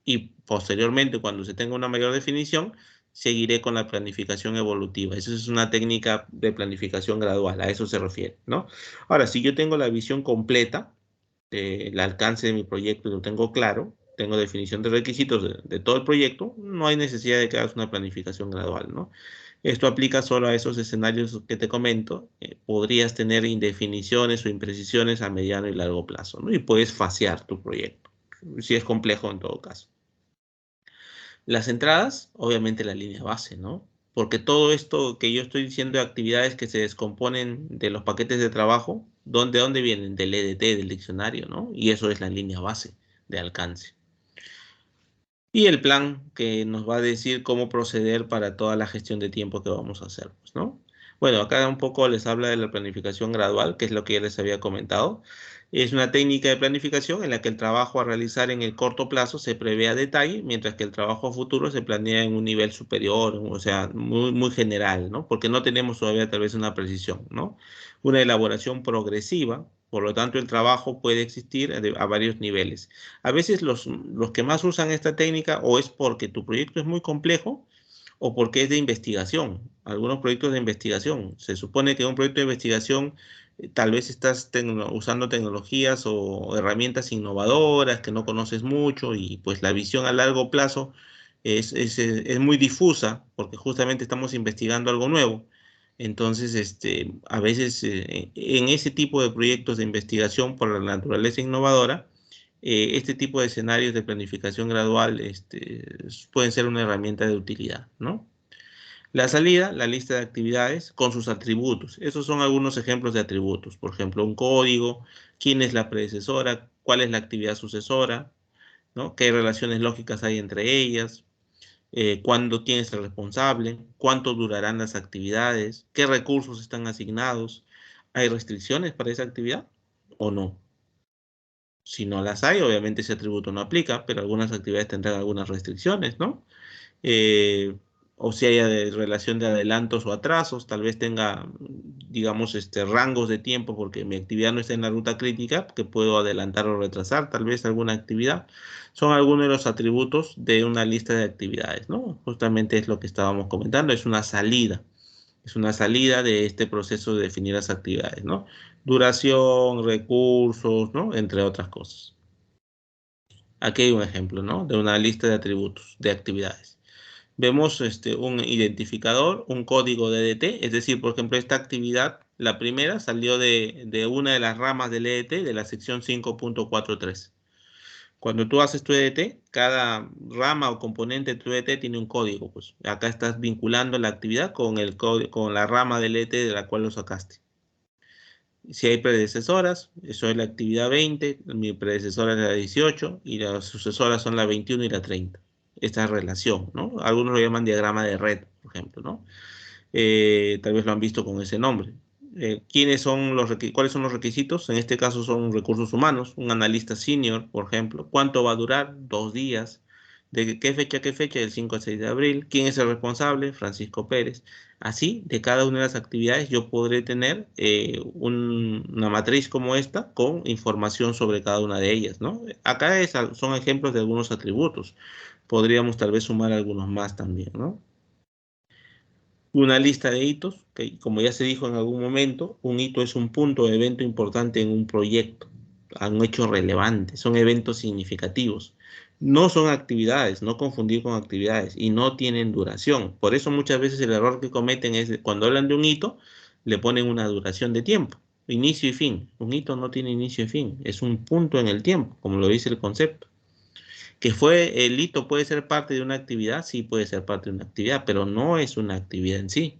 Y posteriormente, cuando se tenga una mayor definición, seguiré con la planificación evolutiva. Esa es una técnica de planificación gradual, a eso se refiere, ¿no? Ahora, si yo tengo la visión completa del alcance de mi proyecto y lo tengo claro, tengo definición de requisitos de todo el proyecto, no hay necesidad de que hagas una planificación gradual, ¿no? Esto aplica solo a esos escenarios que te comento. Podrías tener indefiniciones o imprecisiones a mediano y largo plazo, ¿no? Y puedes fasear tu proyecto, si es complejo en todo caso. Las entradas, obviamente la línea base, ¿no? Porque todo esto que yo estoy diciendo de actividades que se descomponen de los paquetes de trabajo, ¿de dónde vienen? Del EDT, del diccionario, ¿no? Y eso es la línea base de alcance. Y el plan que nos va a decir cómo proceder para toda la gestión de tiempo que vamos a hacer, pues, ¿no? Bueno, acá un poco les habla de la planificación gradual, que es lo que ya les había comentado. Es una técnica de planificación en la que el trabajo a realizar en el corto plazo se prevé a detalle, mientras que el trabajo a futuro se planea en un nivel superior, o sea, muy, muy general, ¿no? Porque no tenemos todavía tal vez una precisión, ¿no? Una elaboración progresiva, por lo tanto el trabajo puede existir a varios niveles. A veces los que más usan esta técnica o es porque tu proyecto es muy complejo o porque es de investigación. Algunos proyectos de investigación. Se supone que un proyecto de investigación tal vez estás usando tecnologías o herramientas innovadoras que no conoces mucho y pues la visión a largo plazo es muy difusa porque justamente estamos investigando algo nuevo. Entonces, a veces en ese tipo de proyectos de investigación por la naturaleza innovadora, este tipo de escenarios de planificación gradual pueden ser una herramienta de utilidad, ¿no? La salida, la lista de actividades con sus atributos. Esos son algunos ejemplos de atributos. Por ejemplo, un código, quién es la predecesora, cuál es la actividad sucesora, ¿no? Qué relaciones lógicas hay entre ellas, quién es el responsable, cuánto durarán las actividades, qué recursos están asignados, ¿hay restricciones para esa actividad o no? Si no las hay, obviamente ese atributo no aplica, pero algunas actividades tendrán algunas restricciones, ¿no? Eh, o si haya relación de adelantos o atrasos, tal vez tenga, digamos, rangos de tiempo porque mi actividad no está en la ruta crítica, que puedo adelantar o retrasar tal vez alguna actividad. Son algunos de los atributos de una lista de actividades, ¿no? Justamente es lo que estábamos comentando, es una salida. Es una salida de este proceso de definir las actividades, ¿no? Duración, recursos, ¿no? Entre otras cosas. Aquí hay un ejemplo, ¿no? De una lista de atributos, de actividades. Vemos un identificador, un código de EDT, es decir, por ejemplo, esta actividad, la primera salió de una de las ramas del EDT, de la sección 5.43. Cuando tú haces tu EDT, cada rama o componente de tu EDT tiene un código, pues acá estás vinculando la actividad con la rama del EDT de la cual lo sacaste. Si hay predecesoras, eso es la actividad 20, mi predecesora es la 18 y las sucesoras son la 21 y la 30. Esta relación, ¿no? Algunos lo llaman diagrama de red, por ejemplo, ¿no? Tal vez lo han visto con ese nombre. ¿Cuáles son los requisitos? En este caso son recursos humanos, un analista senior, por ejemplo. ¿Cuánto va a durar? 2 días. ¿De qué fecha a qué fecha? Del 5 al 6 de abril. ¿Quién es el responsable? Francisco Pérez. Así, de cada una de las actividades yo podré tener una matriz como esta con información sobre cada una de ellas, ¿no? Acá son ejemplos de algunos atributos. Podríamos tal vez sumar algunos más también, ¿no? Una lista de hitos, que como ya se dijo en algún momento, un hito es un punto o evento importante en un proyecto, un hecho relevante, son eventos significativos. No son actividades, no confundir con actividades y no tienen duración. Por eso muchas veces el error que cometen es cuando hablan de un hito, le ponen una duración de tiempo, inicio y fin. Un hito no tiene inicio y fin, es un punto en el tiempo, como lo dice el concepto. Que el hito puede ser parte de una actividad, sí puede ser parte de una actividad, pero no es una actividad en sí.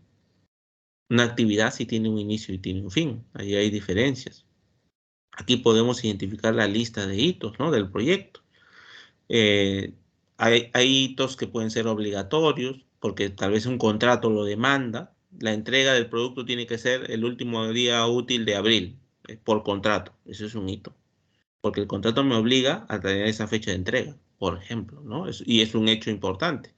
Una actividad sí tiene un inicio y tiene un fin, ahí hay diferencias. Aquí podemos identificar la lista de hitos, ¿no? Del proyecto. Hay hitos que pueden ser obligatorios, porque tal vez un contrato lo demanda. La entrega del producto tiene que ser el último día útil de abril, por contrato. Eso es un hito, porque el contrato me obliga a tener esa fecha de entrega, por ejemplo, ¿no? Y es un hecho importante.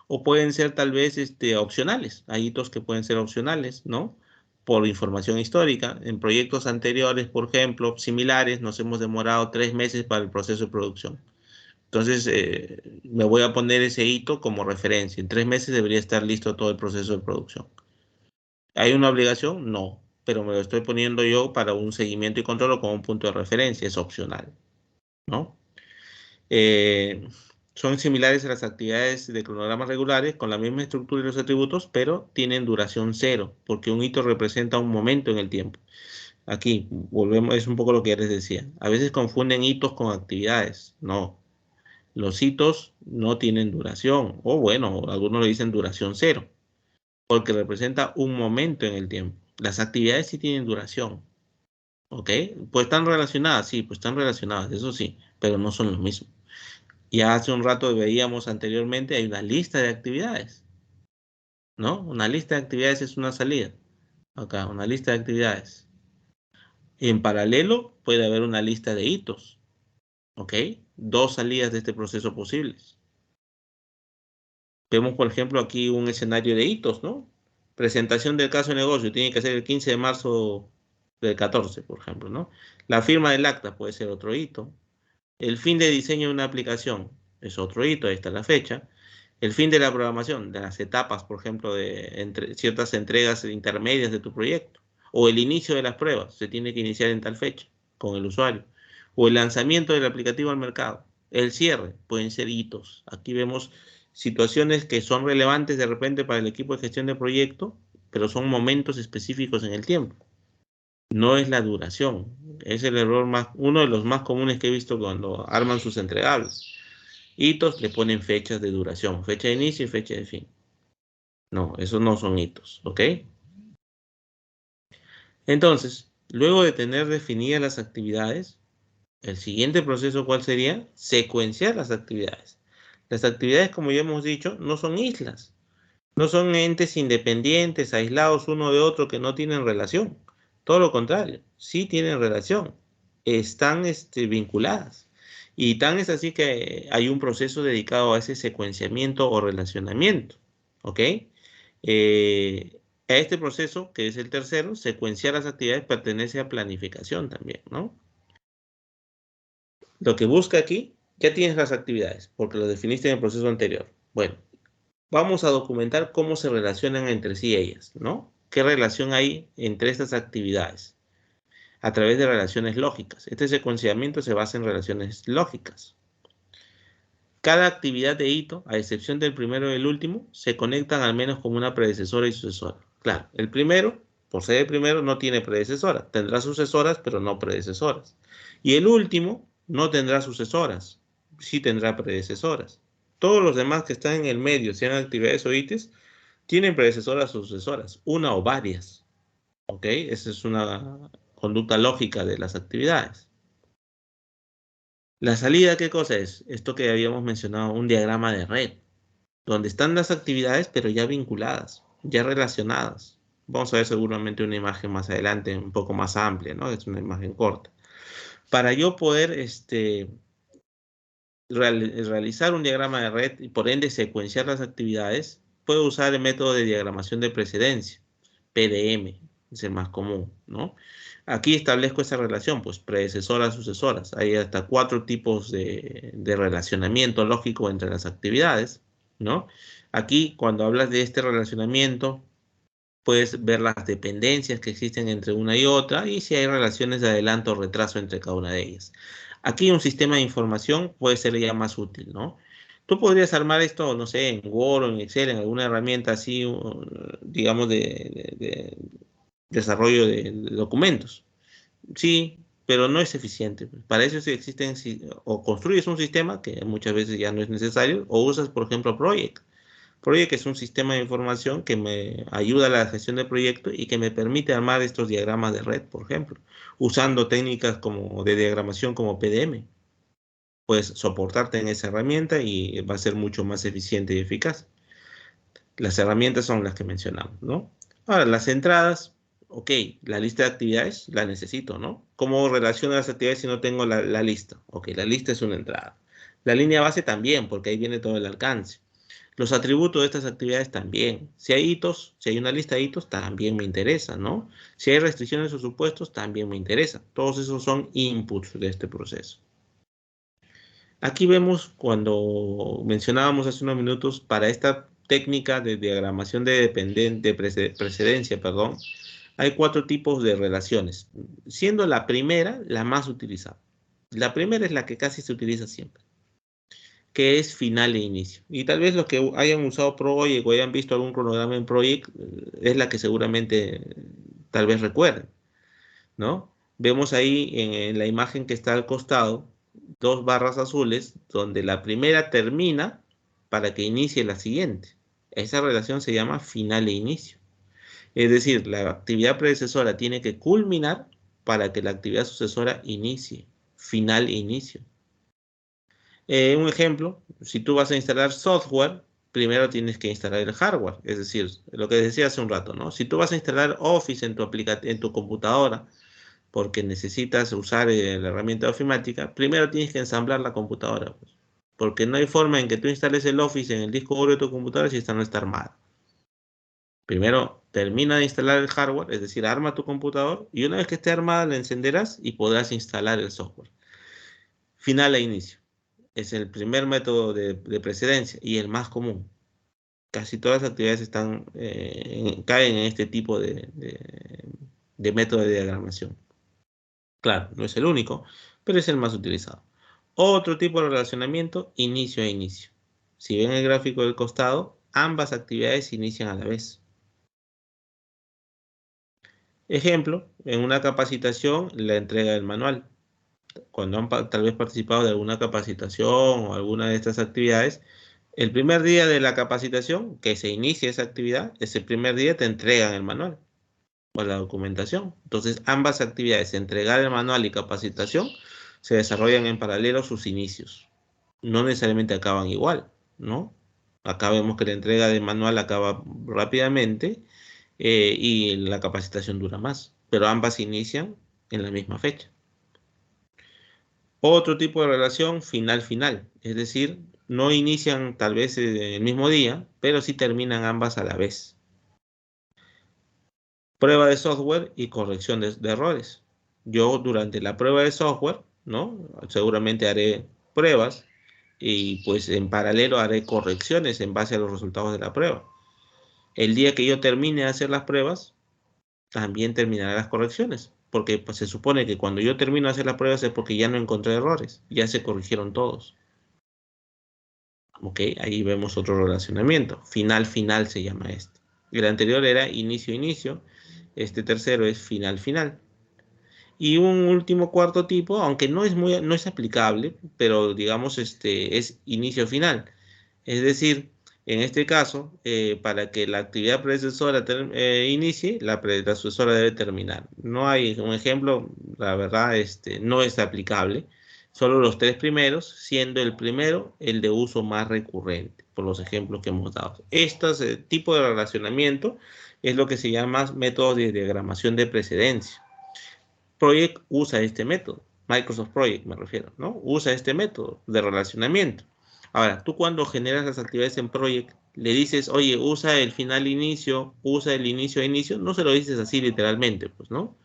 O pueden ser tal vez opcionales. Hay hitos que pueden ser opcionales, ¿no? Por información histórica. En proyectos anteriores, por ejemplo, similares, nos hemos demorado 3 meses para el proceso de producción. Entonces, me voy a poner ese hito como referencia. En 3 meses debería estar listo todo el proceso de producción. ¿Hay una obligación? No, pero me lo estoy poniendo yo para un seguimiento y control o como un punto de referencia. Es opcional, ¿no? Son similares a las actividades de cronogramas regulares con la misma estructura y los atributos, pero tienen duración cero, porque un hito representa un momento en el tiempo. Aquí volvemos, es un poco lo que ya les decía. A veces confunden hitos con actividades. No, los hitos no tienen duración, o bueno, algunos le dicen duración cero, porque representa un momento en el tiempo. Las actividades sí tienen duración, ¿ok? Pues están relacionadas, sí, pues están relacionadas, eso sí, pero no son lo mismo. Ya hace un rato veíamos anteriormente, hay una lista de actividades, ¿no? Una lista de actividades es una salida. Acá, una lista de actividades. En paralelo puede haber una lista de hitos, ¿ok? 2 salidas de este proceso posibles. Vemos, por ejemplo, aquí un escenario de hitos, ¿no? Presentación del caso de negocio tiene que ser el 15 de marzo del 14, por ejemplo, ¿no? La firma del acta puede ser otro hito. El fin de diseño de una aplicación es otro hito, ahí está la fecha. El fin de la programación, de las etapas, por ejemplo, de ciertas entregas intermedias de tu proyecto. O el inicio de las pruebas, se tiene que iniciar en tal fecha con el usuario. O el lanzamiento del aplicativo al mercado. El cierre, pueden ser hitos. Aquí vemos situaciones que son relevantes de repente para el equipo de gestión de proyecto, pero son momentos específicos en el tiempo. No es la duración. Es el error uno de los más comunes que he visto cuando arman sus entregables. Hitos le ponen fechas de duración, fecha de inicio y fecha de fin. No, esos no son hitos, ¿ok? Entonces, luego de tener definidas las actividades, el siguiente proceso, ¿cuál sería? Secuenciar las actividades. Las actividades, como ya hemos dicho, no son islas. No son entes independientes, aislados uno de otro que no tienen relación. Todo lo contrario, sí tienen relación. Están vinculadas. Y tan es así que hay un proceso dedicado a ese secuenciamiento o relacionamiento. ¿Ok? A este proceso, que es el tercero, secuenciar las actividades, pertenece a planificación también, ¿no? Lo que busca aquí, ya tienes las actividades, porque lo definiste en el proceso anterior. Bueno, vamos a documentar cómo se relacionan entre sí ellas, ¿no? ¿Qué relación hay entre estas actividades? A través de relaciones lógicas. Este secuenciamiento se basa en relaciones lógicas. Cada actividad de hito, a excepción del primero y el último, se conectan al menos como una predecesora y sucesora. Claro, el primero, por ser el primero, no tiene predecesora. Tendrá sucesoras, pero no predecesoras. Y el último no tendrá sucesoras, sí tendrá predecesoras. Todos los demás que están en el medio, sean actividades o ítems, tienen predecesoras o sucesoras, una o varias. ¿Ok? Esa es una conducta lógica de las actividades. La salida, ¿qué cosa es? Esto que habíamos mencionado, un diagrama de red, donde están las actividades, pero ya vinculadas, ya relacionadas. Vamos a ver seguramente una imagen más adelante, un poco más amplia, ¿no? Es una imagen corta. Para yo poder realizar un diagrama de red y por ende secuenciar las actividades, puedo usar el método de diagramación de precedencia, PDM, es el más común, ¿no? Aquí establezco esa relación, pues predecesoras, sucesoras. Hay hasta 4 tipos de relacionamiento lógico entre las actividades, ¿no? Aquí, cuando hablas de este relacionamiento, puedes ver las dependencias que existen entre una y otra y si hay relaciones de adelanto o retraso entre cada una de ellas. Aquí un sistema de información puede ser ya más útil, ¿no? Tú podrías armar esto, no sé, en Word o en Excel, en alguna herramienta así, digamos, de desarrollo de documentos. Sí, pero no es eficiente. Para eso sí existen, o construyes un sistema, que muchas veces ya no es necesario, o usas, por ejemplo, Project. Project es un sistema de información que me ayuda a la gestión del proyecto y que me permite armar estos diagramas de red, por ejemplo, usando técnicas como de diagramación como PDM. Puedes soportarte en esa herramienta y va a ser mucho más eficiente y eficaz. Las herramientas son las que mencionamos, ¿no? Ahora, las entradas, ok, la lista de actividades la necesito, ¿no? ¿Cómo relaciono las actividades si no tengo la lista? Ok, la lista es una entrada. La línea base también, porque ahí viene todo el alcance. Los atributos de estas actividades también. Si hay hitos, si hay una lista de hitos, también me interesa, ¿no? Si hay restricciones o supuestos, también me interesa. Todos esos son inputs de este proceso. Aquí vemos cuando mencionábamos hace unos minutos para esta técnica de diagramación de precedencia, perdón, hay 4 tipos de relaciones, siendo la primera la más utilizada. La primera es la que casi se utiliza siempre, que es final e inicio. Y tal vez los que hayan usado Project o hayan visto algún cronograma en Project, es la que seguramente tal vez recuerden, ¿no? Vemos ahí en la imagen que está al costado 2 barras azules donde la primera termina para que inicie la siguiente. Esa relación se llama final e inicio. Es decir, la actividad predecesora tiene que culminar para que la actividad sucesora inicie. Final e inicio. Un ejemplo, si tú vas a instalar software, primero tienes que instalar el hardware. Es decir, lo que decía hace un rato, ¿no? Si tú vas a instalar Office en tu computadora, porque necesitas usar la herramienta ofimática, primero tienes que ensamblar la computadora, pues, porque no hay forma en que tú instales el Office en el disco duro de tu computadora si esta no está armada. Primero termina de instalar el hardware, es decir, arma tu computador, y una vez que esté armada la encenderás y podrás instalar el software. Final e inicio. Es el primer método de precedencia y el más común. Casi todas las actividades caen en este tipo de método de diagramación. Claro, no es el único, pero es el más utilizado. Otro tipo de relacionamiento, inicio e inicio. Si ven el gráfico del costado, ambas actividades inician a la vez. Ejemplo, en una capacitación, la entrega del manual. Cuando han tal vez participado de alguna capacitación o alguna de estas actividades, el primer día de la capacitación, que se inicia esa actividad, ese primer día te entregan el manual o la documentación. Entonces, ambas actividades, entregar el manual y capacitación, se desarrollan en paralelo sus inicios. No necesariamente acaban igual, ¿no? Acá vemos que la entrega del manual acaba rápidamente y la capacitación dura más, pero ambas inician en la misma fecha. Otro tipo de relación final-final, es decir, no inician tal vez el mismo día, pero sí terminan ambas a la vez. Prueba de software y corrección de errores. Yo durante la prueba de software, ¿no? Seguramente haré pruebas y pues en paralelo haré correcciones en base a los resultados de la prueba. El día que yo termine de hacer las pruebas, también terminaré las correcciones, porque pues, se supone que cuando yo termino de hacer las pruebas es porque ya no encontré errores, ya se corrigieron todos. Ok, ahí vemos otro relacionamiento. Final-final se llama este. El anterior era inicio-inicio. Este tercero es final-final. Y un último cuarto tipo, aunque no es aplicable, pero digamos es inicio-final. Es decir, en este caso, para que la actividad predecesora inicie, la sucesora debe terminar. No hay un ejemplo, la verdad, no es aplicable. Solo los 3 primeros, siendo el primero el de uso más recurrente, por los ejemplos que hemos dado. Este tipo de relacionamiento es lo que se llama método de diagramación de precedencia. Project usa este método, Microsoft Project me refiero, ¿no? Usa este método de relacionamiento. Ahora, tú cuando generas las actividades en Project, le dices, oye, usa el final inicio, usa el inicio a inicio, no se lo dices así literalmente, pues, ¿no?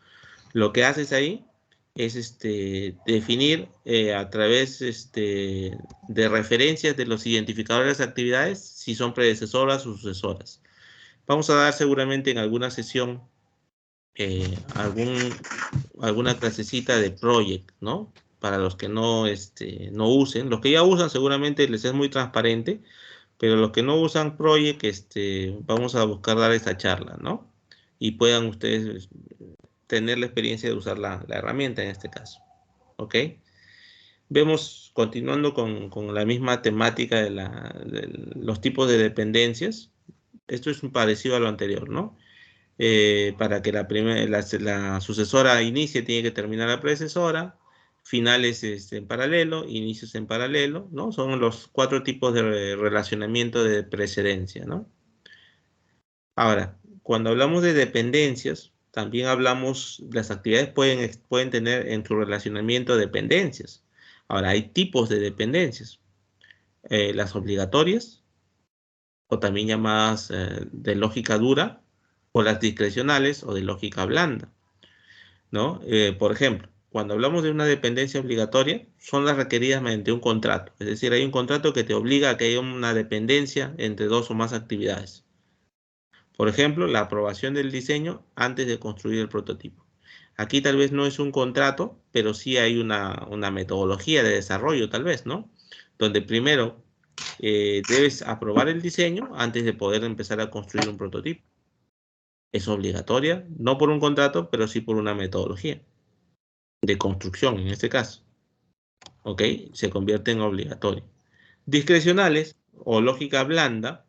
Lo que haces ahí es definir a través de referencias de los identificadores de actividades si son predecesoras o sucesoras. Vamos a dar seguramente en alguna sesión alguna clasecita de Project, ¿no? Para los que no usen. Los que ya usan seguramente les es muy transparente, pero los que no usan Project, vamos a buscar dar esta charla, ¿no? Y puedan ustedes tener la experiencia de usar la herramienta en este caso, ¿ok? Vemos, continuando con la misma temática de los tipos de dependencias. Esto es un parecido a lo anterior, ¿no? Para que la sucesora inicie, tiene que terminar la predecesora, finales en paralelo, inicios en paralelo, ¿no? Son los 4 tipos de relacionamiento de precedencia, ¿no? Ahora, cuando hablamos de dependencias, también hablamos, las actividades pueden tener en su relacionamiento dependencias. Ahora, hay tipos de dependencias. Las obligatorias, o también llamadas de lógica dura, o las discrecionales o de lógica blanda, ¿no? Por ejemplo, cuando hablamos de una dependencia obligatoria, son las requeridas mediante un contrato. Es decir, hay un contrato que te obliga a que haya una dependencia entre dos o más actividades. Por ejemplo, la aprobación del diseño antes de construir el prototipo. Aquí tal vez no es un contrato, pero sí hay una metodología de desarrollo, tal vez, ¿no? Donde primero debes aprobar el diseño antes de poder empezar a construir un prototipo. Es obligatoria, no por un contrato, pero sí por una metodología de construcción, en este caso. ¿Ok? Se convierte en obligatorio. Discrecionales o lógica blanda.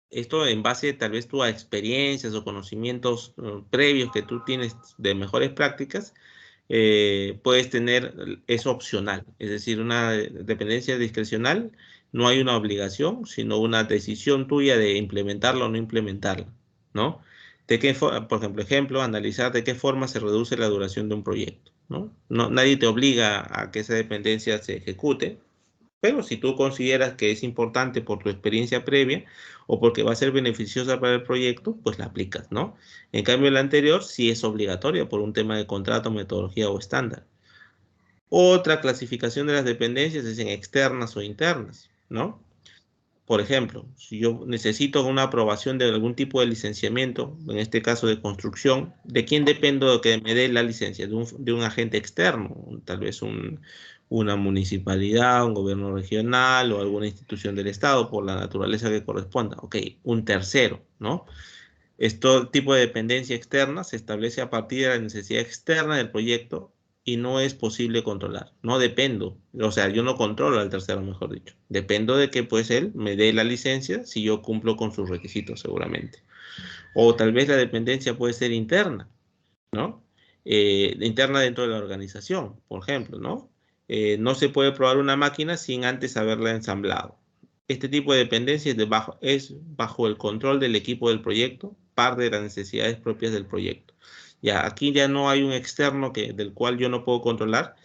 Esto en base tal vez tú a experiencias o conocimientos previos que tú tienes de mejores prácticas, puedes tener, es opcional. Es decir, una dependencia discrecional, no hay una obligación, sino una decisión tuya de implementarla o no implementarla, ¿no? Por ejemplo, analizar de qué forma se reduce la duración de un proyecto, ¿no? Nadie te obliga a que esa dependencia se ejecute, pero si tú consideras que es importante por tu experiencia previa o porque va a ser beneficiosa para el proyecto, pues la aplicas, ¿no? En cambio, la anterior sí es obligatoria por un tema de contrato, metodología o estándar. Otra clasificación de las dependencias es en externas o internas, ¿no? Por ejemplo, si yo necesito una aprobación de algún tipo de licenciamiento, en este caso de construcción, ¿de quién dependo de que me dé la licencia? De un agente externo, tal vez una municipalidad, un gobierno regional o alguna institución del Estado por la naturaleza que corresponda. Ok, un tercero, ¿no? Este tipo de dependencia externa se establece a partir de la necesidad externa del proyecto y no es posible controlar. No dependo, o sea, yo no controlo al tercero, mejor dicho. Dependo de que pues él me dé la licencia si yo cumplo con sus requisitos seguramente. O tal vez la dependencia puede ser interna, ¿no? Interna dentro de la organización, por ejemplo, ¿no? No se puede probar una máquina sin antes haberla ensamblado. Este tipo de dependencia es bajo el control del equipo del proyecto, parte de las necesidades propias del proyecto. Ya, aquí ya no hay un externo del cual yo no puedo controlar,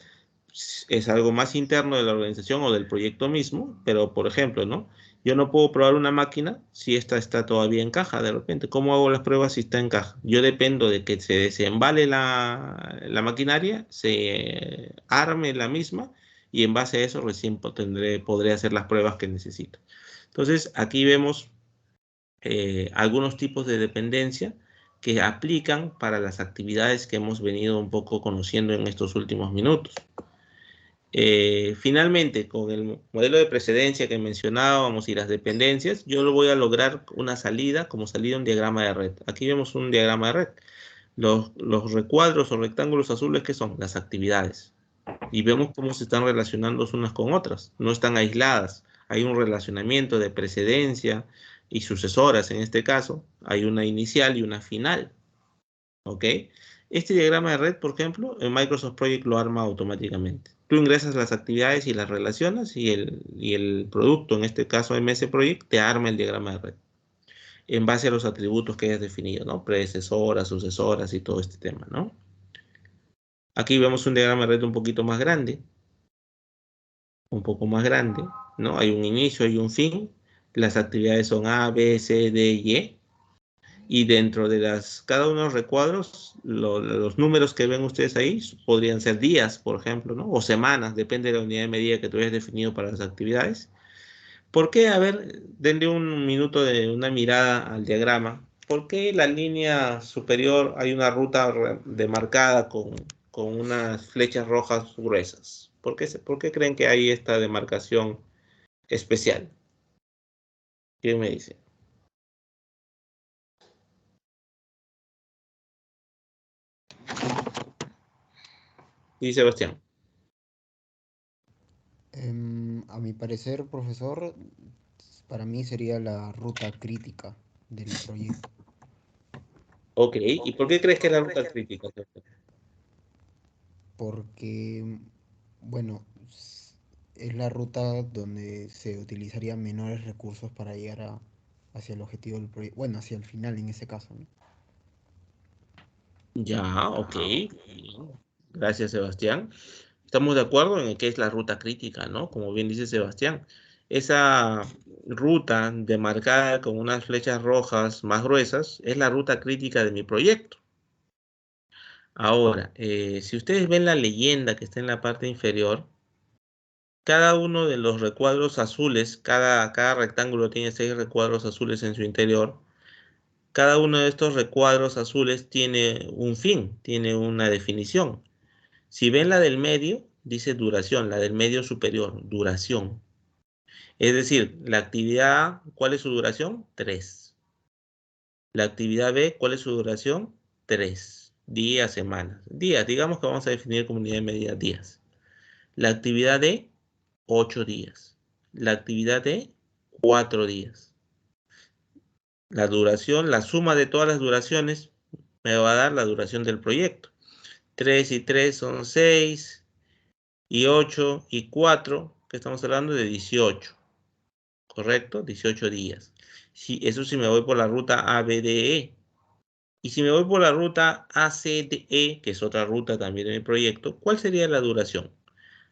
es algo más interno de la organización o del proyecto mismo, pero por ejemplo, ¿no? Yo no puedo probar una máquina si esta está todavía en caja de repente. ¿Cómo hago las pruebas si está en caja? Yo dependo de que se desembale la maquinaria, se arme la misma y en base a eso recién podré hacer las pruebas que necesito. Entonces, aquí vemos algunos tipos de dependencia que aplican para las actividades que hemos venido un poco conociendo en estos últimos minutos. Finalmente, con el modelo de precedencia que mencionábamos y las dependencias, yo lo voy a lograr una salida, como salida un diagrama de red. Aquí vemos un diagrama de red. Los recuadros o rectángulos azules, ¿qué son? Las actividades. Y vemos cómo se están relacionando unas con otras. No están aisladas. Hay un relacionamiento de precedencia y sucesoras en este caso. Hay una inicial y una final. ¿Ok? Este diagrama de red, por ejemplo, en Microsoft Project lo arma automáticamente. Tú ingresas las actividades y las relacionas y el producto, en este caso MS Project, te arma el diagrama de red en base a los atributos que hayas definido, ¿no? Predecesoras, sucesoras y todo este tema, ¿no? Aquí vemos un diagrama de red un poquito más grande, un poco más grande, ¿no? Hay un inicio, hay un fin. Las actividades son A, B, C, D y E. Y dentro de cada uno de los recuadros, los números que ven ustedes ahí podrían ser días, por ejemplo, ¿no? O semanas, depende de la unidad de medida que tú hayas definido para las actividades. ¿Por qué? A ver, denle un minuto de una mirada al diagrama. ¿Por qué la línea superior hay una ruta demarcada con unas flechas rojas gruesas? ¿Por qué creen que hay esta demarcación especial? ¿Quién me dice? Sí, Sebastián. A mi parecer, profesor, para mí sería la ruta crítica del proyecto. Ok, ¿y por qué crees que es la ruta crítica? Porque, bueno, es la ruta donde se utilizarían menores recursos para llegar hacia el objetivo del proyecto, bueno, hacia el final en ese caso, ¿no? Ya, ok. Gracias, Sebastián. Estamos de acuerdo en que es la ruta crítica, ¿no? Como bien dice Sebastián. Esa ruta demarcada con unas flechas rojas más gruesas es la ruta crítica de mi proyecto. Ahora, si ustedes ven la leyenda que está en la parte inferior, cada uno de los recuadros azules, cada rectángulo tiene 6 recuadros azules en su interior. Cada uno de estos recuadros azules tiene un fin, tiene una definición. Si ven la del medio, dice duración, la del medio superior, duración. Es decir, la actividad A, ¿cuál es su duración? 3. La actividad B, ¿cuál es su duración? 3. Días, semanas. Días, digamos que vamos a definir como unidad de medida días. La actividad D, 8 días. La actividad D, 4 días. La duración, la suma de todas las duraciones me va a dar la duración del proyecto. 3 y 3 son 6, y 8 y 4, que estamos hablando de 18, ¿correcto? 18 días. Eso si me voy por la ruta ABDE. Y si me voy por la ruta ACDE, que es otra ruta también en el proyecto, ¿cuál sería la duración?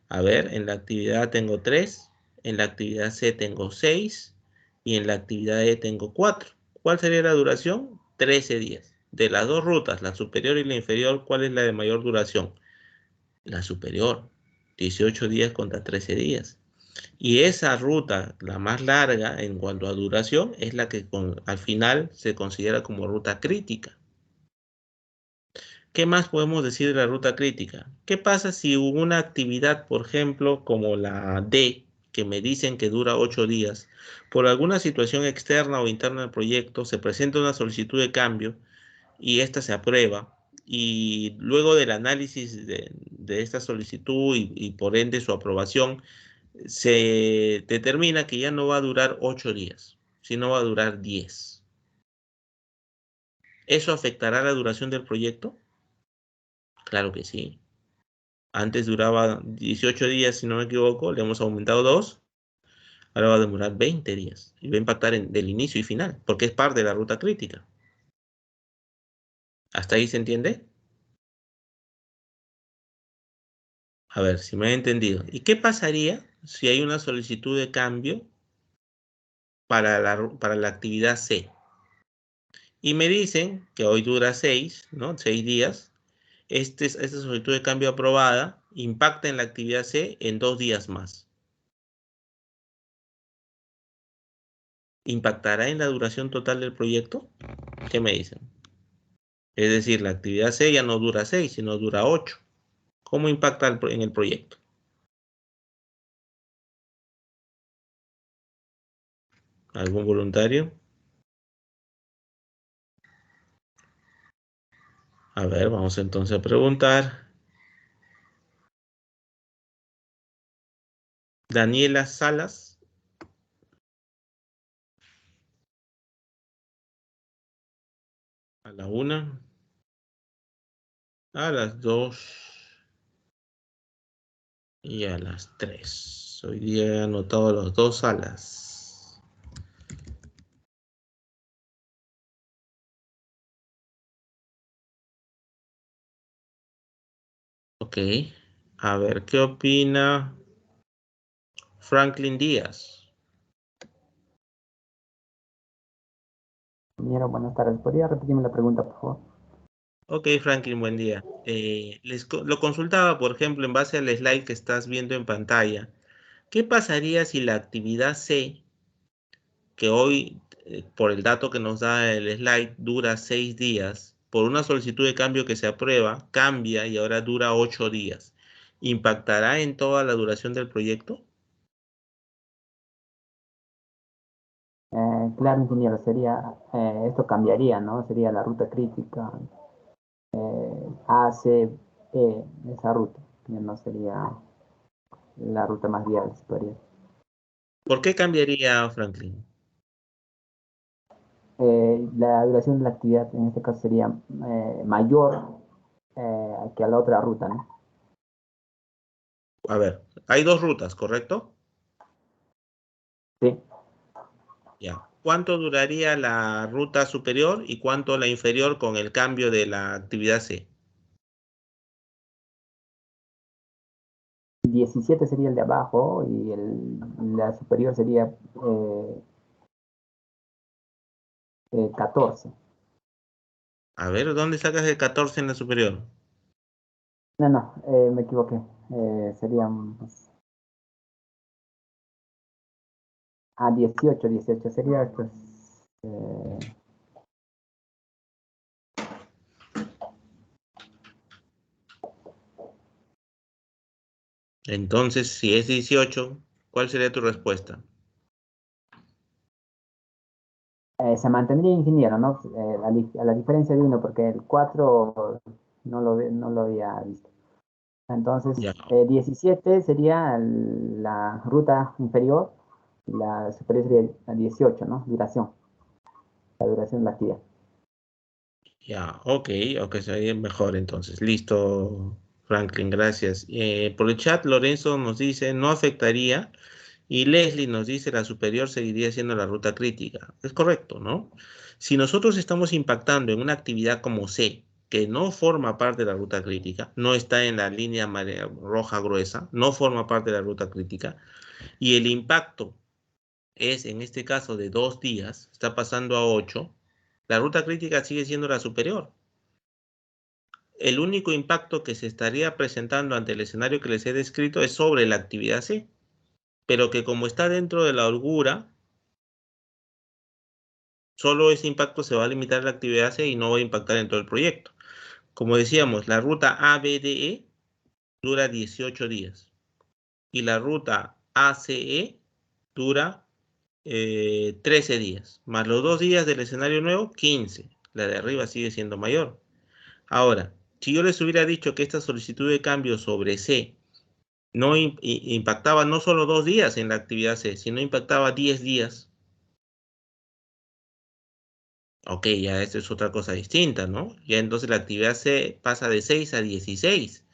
A ver, en la actividad A tengo 3, en la actividad C tengo 6 y en la actividad E tengo 4. ¿Cuál sería la duración? 13 días. De las dos rutas, la superior y la inferior, ¿cuál es la de mayor duración? La superior, 18 días contra 13 días. Y esa ruta, la más larga en cuanto a duración, es la que al final se considera como ruta crítica. ¿Qué más podemos decir de la ruta crítica? ¿Qué pasa si hubo una actividad, por ejemplo, como la D, que me dicen que dura 8 días, por alguna situación externa o interna del proyecto, se presenta una solicitud de cambio y esta se aprueba? Y luego del análisis de esta solicitud y por ende su aprobación, se determina que ya no va a durar 8 días, sino va a durar 10. ¿Eso afectará la duración del proyecto? Claro que sí. Antes duraba 18 días, si no me equivoco, le hemos aumentado 2, ahora va a demorar 20 días y va a impactar del inicio y final, porque es parte de la ruta crítica. ¿Hasta ahí se entiende? A ver, si me he entendido. ¿Y qué pasaría si hay una solicitud de cambio para la actividad C? Y me dicen que hoy dura 6, ¿no? 6 días. Esta solicitud de cambio aprobada impacta en la actividad C en 2 días más. ¿Impactará en la duración total del proyecto? ¿Qué me dicen? Es decir, la actividad C ya no dura 6, sino dura 8. ¿Cómo impacta en el proyecto? ¿Algún voluntario? A ver, vamos entonces a preguntar. Daniela Salas. A la 1. A las 2. Y a las 3. Hoy día he anotado las 2 salas. Ok. A ver, ¿qué opina Franklin Díaz? Compañero, buenas tardes. ¿Podría repetirme la pregunta, por favor? Ok, Franklin, buen día. Lo consultaba, por ejemplo, en base al slide que estás viendo en pantalla. ¿Qué pasaría si la actividad C, que hoy, por el dato que nos da el slide, dura 6 días, por una solicitud de cambio que se aprueba, cambia y ahora dura 8 días? ¿Impactará en toda la duración del proyecto? Claro, ingeniero, esto cambiaría, ¿no? Sería la ruta crítica A, C, E, esa ruta. Ya no sería la ruta más viable, se podría. ¿Por qué cambiaría, Franklin? La duración de la actividad en este caso sería mayor que a la otra ruta, ¿no? A ver, hay 2 rutas, ¿correcto? Sí. Ya. ¿Cuánto duraría la ruta superior y cuánto la inferior con el cambio de la actividad C? 17 sería el de abajo y la superior sería 14. A ver, ¿dónde sacas el 14 en la superior? No, me equivoqué. Serían pues, 18 sería pues, Entonces, si es 18, ¿cuál sería tu respuesta? se mantendría ingeniero, ¿no? A la diferencia de uno, porque el 4 no lo había visto. Entonces, Ya, 17 sería la ruta inferior y la superior sería la 18, ¿no? La duración de la actividad. ya, ok, sería mejor entonces. Listo, Franklin, gracias. Por el chat, Lorenzo nos dice, no afectaría, y Leslie nos dice, la superior seguiría siendo la ruta crítica. Es correcto, ¿no? Si nosotros estamos impactando en una actividad como C, que no forma parte de la ruta crítica, no está en la línea roja gruesa, no forma parte de la ruta crítica, y el impacto es, en este caso, de 2 días, está pasando a 8, la ruta crítica sigue siendo la superior. El único impacto que se estaría presentando ante el escenario que les he descrito es sobre la actividad C, pero que como está dentro de la holgura, solo ese impacto se va a limitar a la actividad C y no va a impactar en todo el proyecto. Como decíamos, la ruta ABDE dura 18 días y la ruta ACE dura 13 días, más los 2 días del escenario nuevo, 15. La de arriba sigue siendo mayor. Ahora, si yo les hubiera dicho que esta solicitud de cambio sobre C no impactaba no solo 2 días en la actividad C, sino impactaba 10 días, ok, ya esto es otra cosa distinta, ¿no? Ya entonces la actividad C pasa de 6 a 16,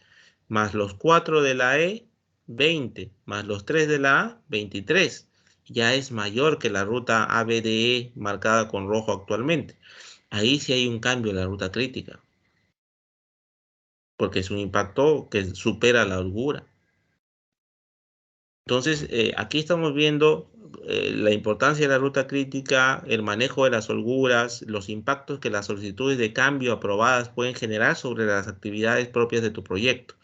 más los 4 de la E, 20, más los 3 de la A, 23. Ya es mayor que la ruta ABDE marcada con rojo actualmente. Ahí sí hay un cambio en la ruta crítica, porque es un impacto que supera la holgura. Entonces, aquí estamos viendo la importancia de la ruta crítica, el manejo de las holguras, los impactos que las solicitudes de cambio aprobadas pueden generar sobre las actividades propias de tu proyecto.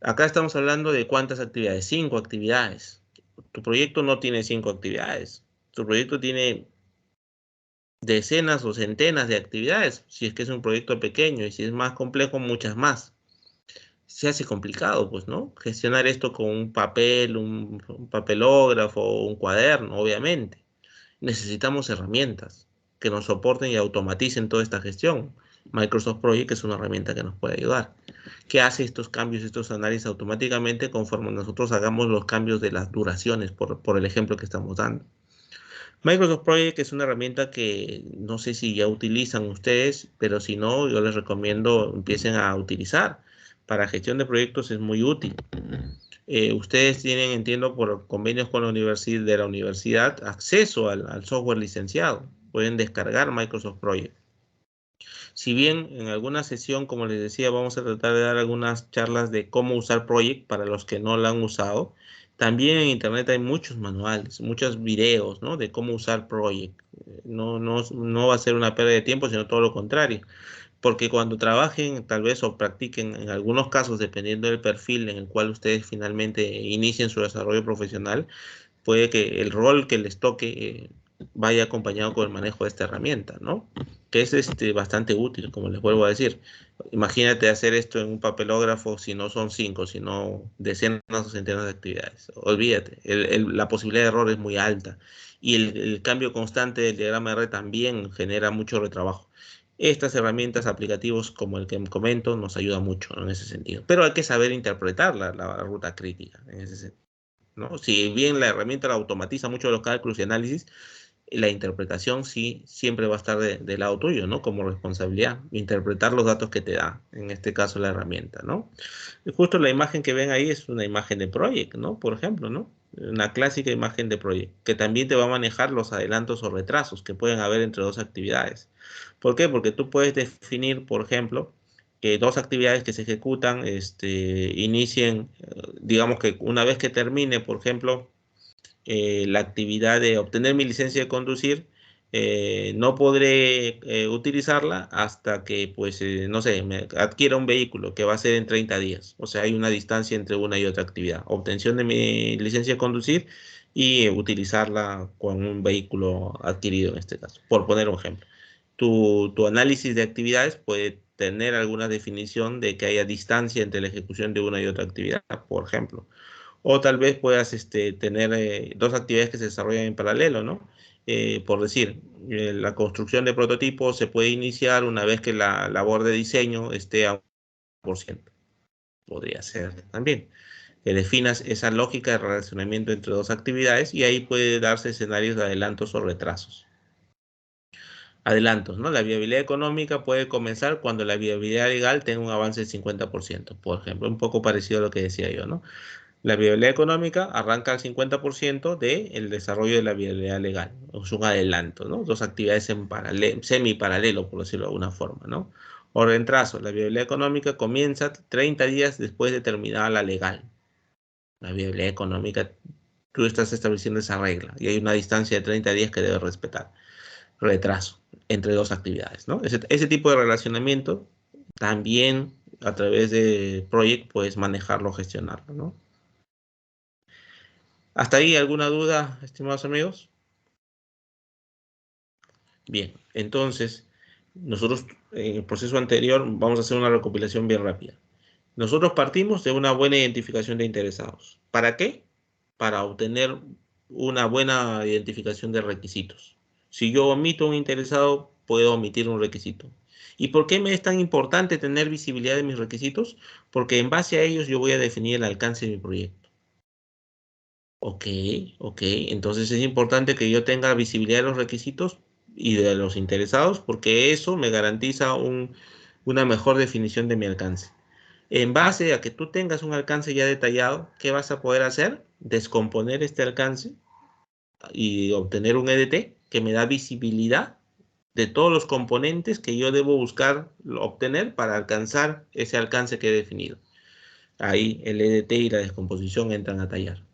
Acá estamos hablando de cuántas actividades, 5 actividades. Tu proyecto no tiene 5 actividades. Tu proyecto tiene decenas o centenas de actividades, si es que es un proyecto pequeño, y si es más complejo, muchas más. Se hace complicado, pues, ¿no? Gestionar esto con un papel, un papelógrafo, un cuaderno, obviamente. Necesitamos herramientas que nos soporten y automaticen toda esta gestión. Microsoft Project es una herramienta que nos puede ayudar, que hace estos cambios, estos análisis automáticamente conforme nosotros hagamos los cambios de las duraciones, por el ejemplo que estamos dando. Microsoft Project es una herramienta que no sé si ya utilizan ustedes, pero si no, yo les recomiendo empiecen a utilizar. Para gestión de proyectos es muy útil. Ustedes tienen, entiendo, por convenios con la universidad, acceso al software licenciado. Pueden descargar Microsoft Project. Si bien en alguna sesión, como les decía, vamos a tratar de dar algunas charlas de cómo usar Project para los que no lo han usado, también en Internet hay muchos manuales, muchos videos, ¿no? De cómo usar Project. No va a ser una pérdida de tiempo, sino todo lo contrario. Porque cuando trabajen, tal vez, o practiquen, en algunos casos, dependiendo del perfil en el cual ustedes finalmente inicien su desarrollo profesional, puede que el rol que les toque vaya acompañado con el manejo de esta herramienta, ¿no? Que es bastante útil, como les vuelvo a decir. Imagínate hacer esto en un papelógrafo si no son 5, sino decenas o centenas de actividades. Olvídate, la posibilidad de error es muy alta y el cambio constante del diagrama de red también genera mucho retrabajo. Estas herramientas, aplicativos como el que comento, nos ayudan mucho, ¿no? En ese sentido. Pero hay que saber interpretar la ruta crítica en ese sentido, ¿no? Si bien la herramienta la automatiza mucho los cálculos y análisis, la interpretación sí siempre va a estar del lado tuyo, ¿no? Como responsabilidad, interpretar los datos que te da, en este caso la herramienta, ¿no? Y justo la imagen que ven ahí es una imagen de Project, ¿no? Por ejemplo, ¿no? Una clásica imagen de Project, que también te va a manejar los adelantos o retrasos que pueden haber entre dos actividades. ¿Por qué? Porque tú puedes definir, por ejemplo, que dos actividades que se ejecutan, inicien, digamos que una vez que termine, por ejemplo, la actividad de obtener mi licencia de conducir, no podré utilizarla hasta que, pues, no sé, me adquiera un vehículo que va a ser en 30 días. O sea, hay una distancia entre una y otra actividad. Obtención de mi licencia de conducir y utilizarla con un vehículo adquirido en este caso, por poner un ejemplo. Tu análisis de actividades puede tener alguna definición de que haya distancia entre la ejecución de una y otra actividad, por ejemplo. O tal vez puedas tener dos actividades que se desarrollan en paralelo, ¿no? Por decir, la construcción de prototipos se puede iniciar una vez que la labor de diseño esté a 1%. Podría ser también. Que definas esa lógica de relacionamiento entre dos actividades y ahí puede darse escenarios de adelantos o retrasos. Adelantos, ¿no? La viabilidad económica puede comenzar cuando la viabilidad legal tenga un avance del 50%, por ejemplo, un poco parecido a lo que decía yo, ¿no? La viabilidad económica arranca al 50% del desarrollo de la viabilidad legal. Es un adelanto, ¿no? Dos actividades en paralelo, semi-paralelo, por decirlo de alguna forma, ¿no? O retraso. La viabilidad económica comienza 30 días después de terminada la legal. La viabilidad económica, tú estás estableciendo esa regla y hay una distancia de 30 días que debes respetar. Retraso entre dos actividades, ¿no? Ese tipo de relacionamiento también a través de Project puedes manejarlo, gestionarlo, ¿no? ¿Hasta ahí alguna duda, estimados amigos? Bien, entonces, nosotros en el proceso anterior vamos a hacer una recopilación bien rápida. Nosotros partimos de una buena identificación de interesados. ¿Para qué? Para obtener una buena identificación de requisitos. Si yo omito un interesado, puedo omitir un requisito. ¿Y por qué me es tan importante tener visibilidad de mis requisitos? Porque en base a ellos yo voy a definir el alcance de mi proyecto. Ok, entonces es importante que yo tenga visibilidad de los requisitos y de los interesados porque eso me garantiza una mejor definición de mi alcance. En base a que tú tengas un alcance ya detallado, ¿qué vas a poder hacer? Descomponer este alcance y obtener un EDT que me da visibilidad de todos los componentes que yo debo buscar obtener para alcanzar ese alcance que he definido. Ahí el EDT y la descomposición entran a tallar.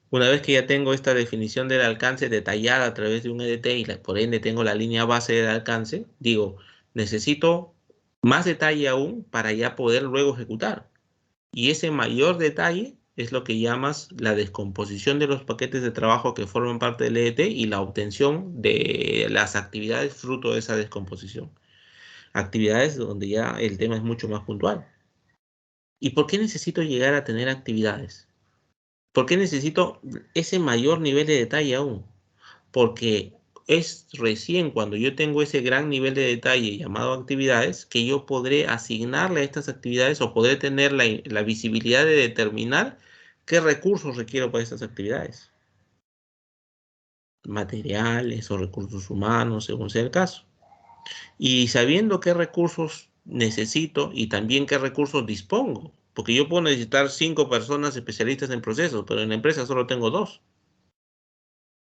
Una vez que ya tengo esta definición del alcance detallada a través de un EDT y por ende tengo la línea base del alcance, digo, necesito más detalle aún para ya poder luego ejecutar. Y ese mayor detalle es lo que llamas la descomposición de los paquetes de trabajo que forman parte del EDT y la obtención de las actividades fruto de esa descomposición. Actividades donde ya el tema es mucho más puntual. ¿Y por qué necesito llegar a tener actividades? ¿Por qué necesito ese mayor nivel de detalle aún? Porque es recién cuando yo tengo ese gran nivel de detalle llamado actividades que yo podré asignarle a estas actividades o podré tener la visibilidad de determinar qué recursos requiero para estas actividades. Materiales o recursos humanos, según sea el caso. Y sabiendo qué recursos necesito y también qué recursos dispongo. Porque yo puedo necesitar 5 personas especialistas en procesos, pero en la empresa solo tengo 2.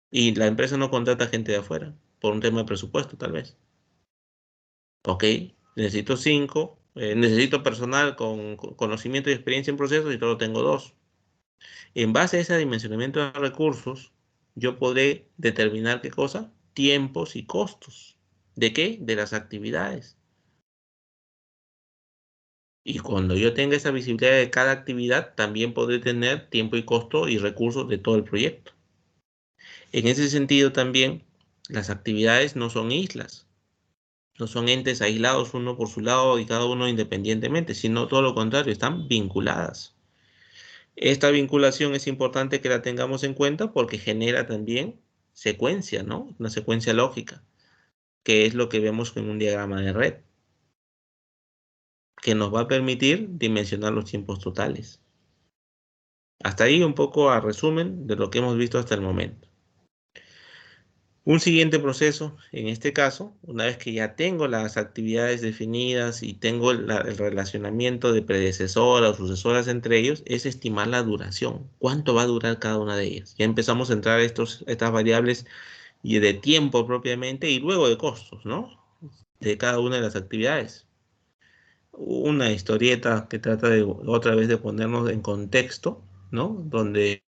Y la empresa no contrata gente de afuera, por un tema de presupuesto tal vez. Ok, necesito 5, necesito personal con conocimiento y experiencia en procesos y solo tengo 2. En base a ese dimensionamiento de recursos, yo podré determinar qué cosa, tiempos y costos. ¿De qué? De las actividades. Y cuando yo tenga esa visibilidad de cada actividad, también podré tener tiempo y costo y recursos de todo el proyecto. En ese sentido también, las actividades no son islas, no son entes aislados uno por su lado y cada uno independientemente, sino todo lo contrario, están vinculadas. Esta vinculación es importante que la tengamos en cuenta porque genera también secuencia, ¿no? Una secuencia lógica, que es lo que vemos en un diagrama de red, que nos va a permitir dimensionar los tiempos totales. Hasta ahí un poco a resumen de lo que hemos visto hasta el momento. Un siguiente proceso, en este caso, una vez que ya tengo las actividades definidas y tengo el relacionamiento de predecesoras o sucesoras entre ellos, es estimar la duración. ¿Cuánto va a durar cada una de ellas? Ya empezamos a entrar estas variables y de tiempo propiamente y luego de costos, ¿no? De cada una de las actividades. Una historieta que trata de otra vez de ponernos en contexto, ¿no? Donde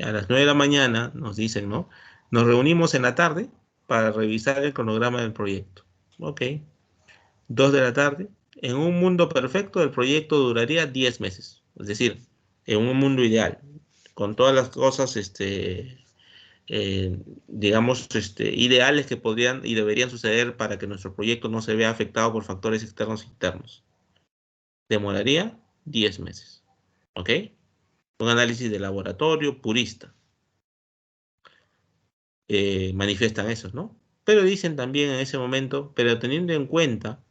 a las 9 de la mañana nos dicen, ¿no? Nos reunimos en la tarde para revisar el cronograma del proyecto. Ok. 2 de la tarde. En un mundo perfecto, el proyecto duraría 10 meses. Es decir, en un mundo ideal, con todas las cosas, digamos, ideales que podrían y deberían suceder para que nuestro proyecto no se vea afectado por factores externos e internos. Demoraría 10 meses. ¿Ok? Un análisis de laboratorio purista. Manifiestan esos, ¿no? Pero dicen también en ese momento, pero teniendo en cuenta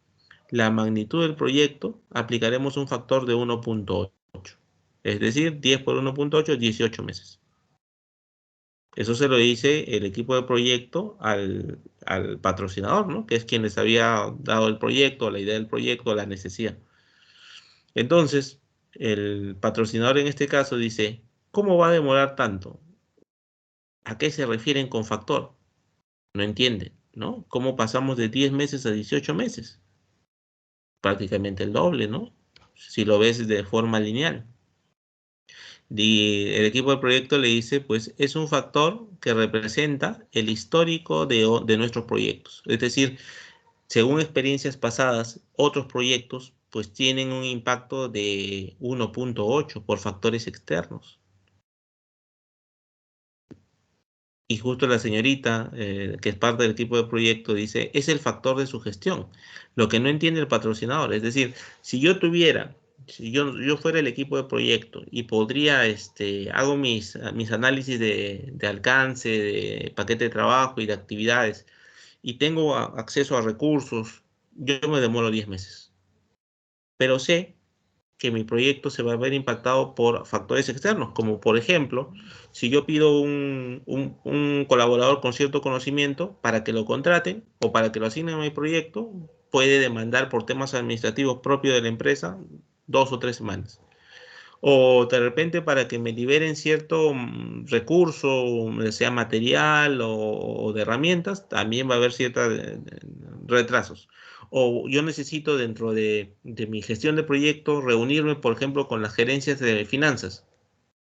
la magnitud del proyecto, aplicaremos un factor de 1.8. Es decir, 10 por 1.8, 18 meses. Eso se lo dice el equipo de proyecto al patrocinador, ¿no? Que es quien les había dado el proyecto, la idea del proyecto, la necesidad. Entonces, el patrocinador en este caso dice, ¿cómo va a demorar tanto? ¿A qué se refieren con factor? No entiende, ¿no? ¿Cómo pasamos de 10 meses a 18 meses? Prácticamente el doble, ¿no? Si lo ves de forma lineal. Y el equipo de proyecto le dice, pues es un factor que representa el histórico de nuestros proyectos. Es decir, según experiencias pasadas, otros proyectos pues tienen un impacto de 1.8 por factores externos. Y justo la señorita, que es parte del equipo de proyecto, dice, es el factor de su gestión. Lo que no entiende el patrocinador. Es decir, si yo fuera el equipo de proyecto y podría, hago mis análisis de alcance, de paquete de trabajo y de actividades, y tengo acceso a recursos, yo me demoro 10 meses. Pero sé que mi proyecto se va a ver impactado por factores externos, como por ejemplo, si yo pido un colaborador con cierto conocimiento para que lo contraten o para que lo asignen a mi proyecto, puede demandar por temas administrativos propios de la empresa 2 o 3 semanas. O de repente para que me liberen cierto recurso, sea material o de herramientas, también va a haber ciertos retrasos. O yo necesito dentro de mi gestión de proyectos reunirme, por ejemplo, con las gerencias de finanzas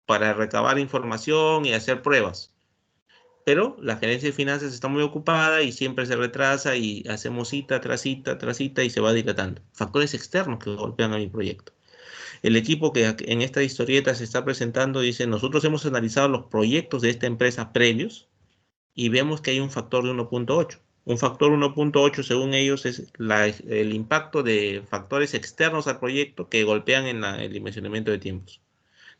para recabar información y hacer pruebas. Pero la gerencia de finanzas está muy ocupada y siempre se retrasa y hacemos cita tras cita tras cita y se va dilatando. Factores externos que golpean a mi proyecto. El equipo que en esta historieta se está presentando dice, nosotros hemos analizado los proyectos de esta empresa previos y vemos que hay un factor de 1.8. Un factor 1.8 según ellos es el impacto de factores externos al proyecto que golpean en el dimensionamiento de tiempos.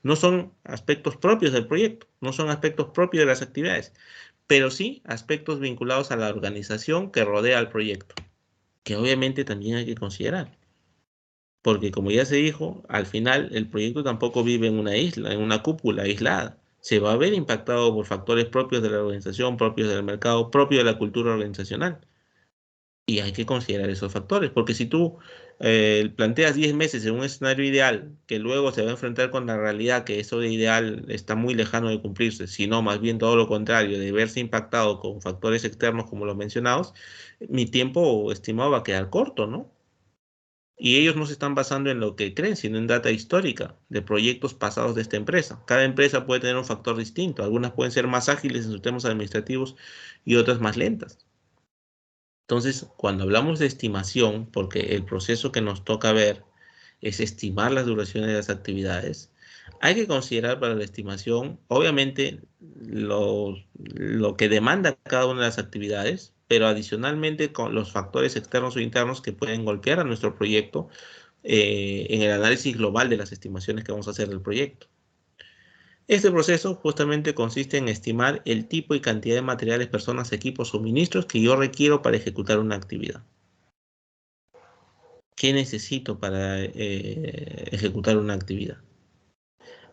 No son aspectos propios del proyecto, no son aspectos propios de las actividades, pero sí aspectos vinculados a la organización que rodea al proyecto, que obviamente también hay que considerar. Porque como ya se dijo, al final el proyecto tampoco vive en una isla, en una cúpula aislada. Se va a ver impactado por factores propios de la organización, propios del mercado, propios de la cultura organizacional. Y hay que considerar esos factores, porque si tú planteas 10 meses en un escenario ideal, que luego se va a enfrentar con la realidad que eso de ideal está muy lejano de cumplirse, sino más bien todo lo contrario, de verse impactado con factores externos como los mencionados, mi tiempo estimado va a quedar corto, ¿no? Y ellos no se están basando en lo que creen, sino en data histórica de proyectos pasados de esta empresa. Cada empresa puede tener un factor distinto. Algunas pueden ser más ágiles en sus temas administrativos y otras más lentas. Entonces, cuando hablamos de estimación, porque el proceso que nos toca ver es estimar las duraciones de las actividades, hay que considerar para la estimación, obviamente, lo que demanda cada una de las actividades, pero adicionalmente con los factores externos o internos que pueden golpear a nuestro proyecto en el análisis global de las estimaciones que vamos a hacer del proyecto. Este proceso justamente consiste en estimar el tipo y cantidad de materiales, personas, equipos, suministros que yo requiero para ejecutar una actividad. ¿Qué necesito para ejecutar una actividad?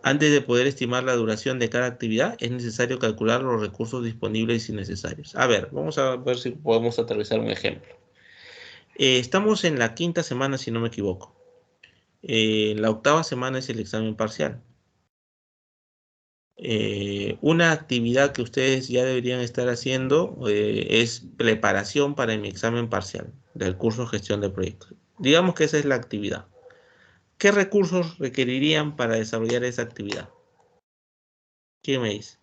Antes de poder estimar la duración de cada actividad, es necesario calcular los recursos disponibles y necesarios. A ver, vamos a ver si podemos aterrizar un ejemplo. Estamos en la 5ª semana, si no me equivoco. La 8ª semana es el examen parcial. Una actividad que ustedes ya deberían estar haciendo es preparación para mi examen parcial del curso Gestión de Proyectos. Digamos que esa es la actividad. ¿Qué recursos requerirían para desarrollar esa actividad? ¿Quién me dice?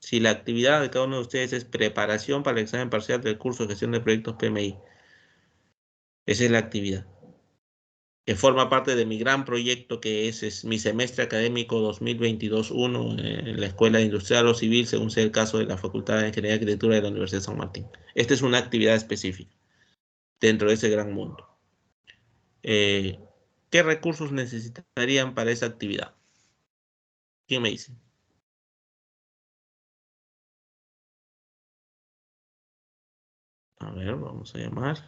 Si la actividad de cada uno de ustedes es preparación para el examen parcial del curso de gestión de proyectos PMI. Esa es la actividad. Que forma parte de mi gran proyecto que es mi semestre académico 2022-1 en la Escuela Industrial o Civil, según sea el caso de la Facultad de Ingeniería y Arquitectura de la Universidad de San Martín. Esta es una actividad específica dentro de ese gran mundo. ¿Qué recursos necesitarían para esa actividad? ¿Quién me dice? A ver, vamos a llamar.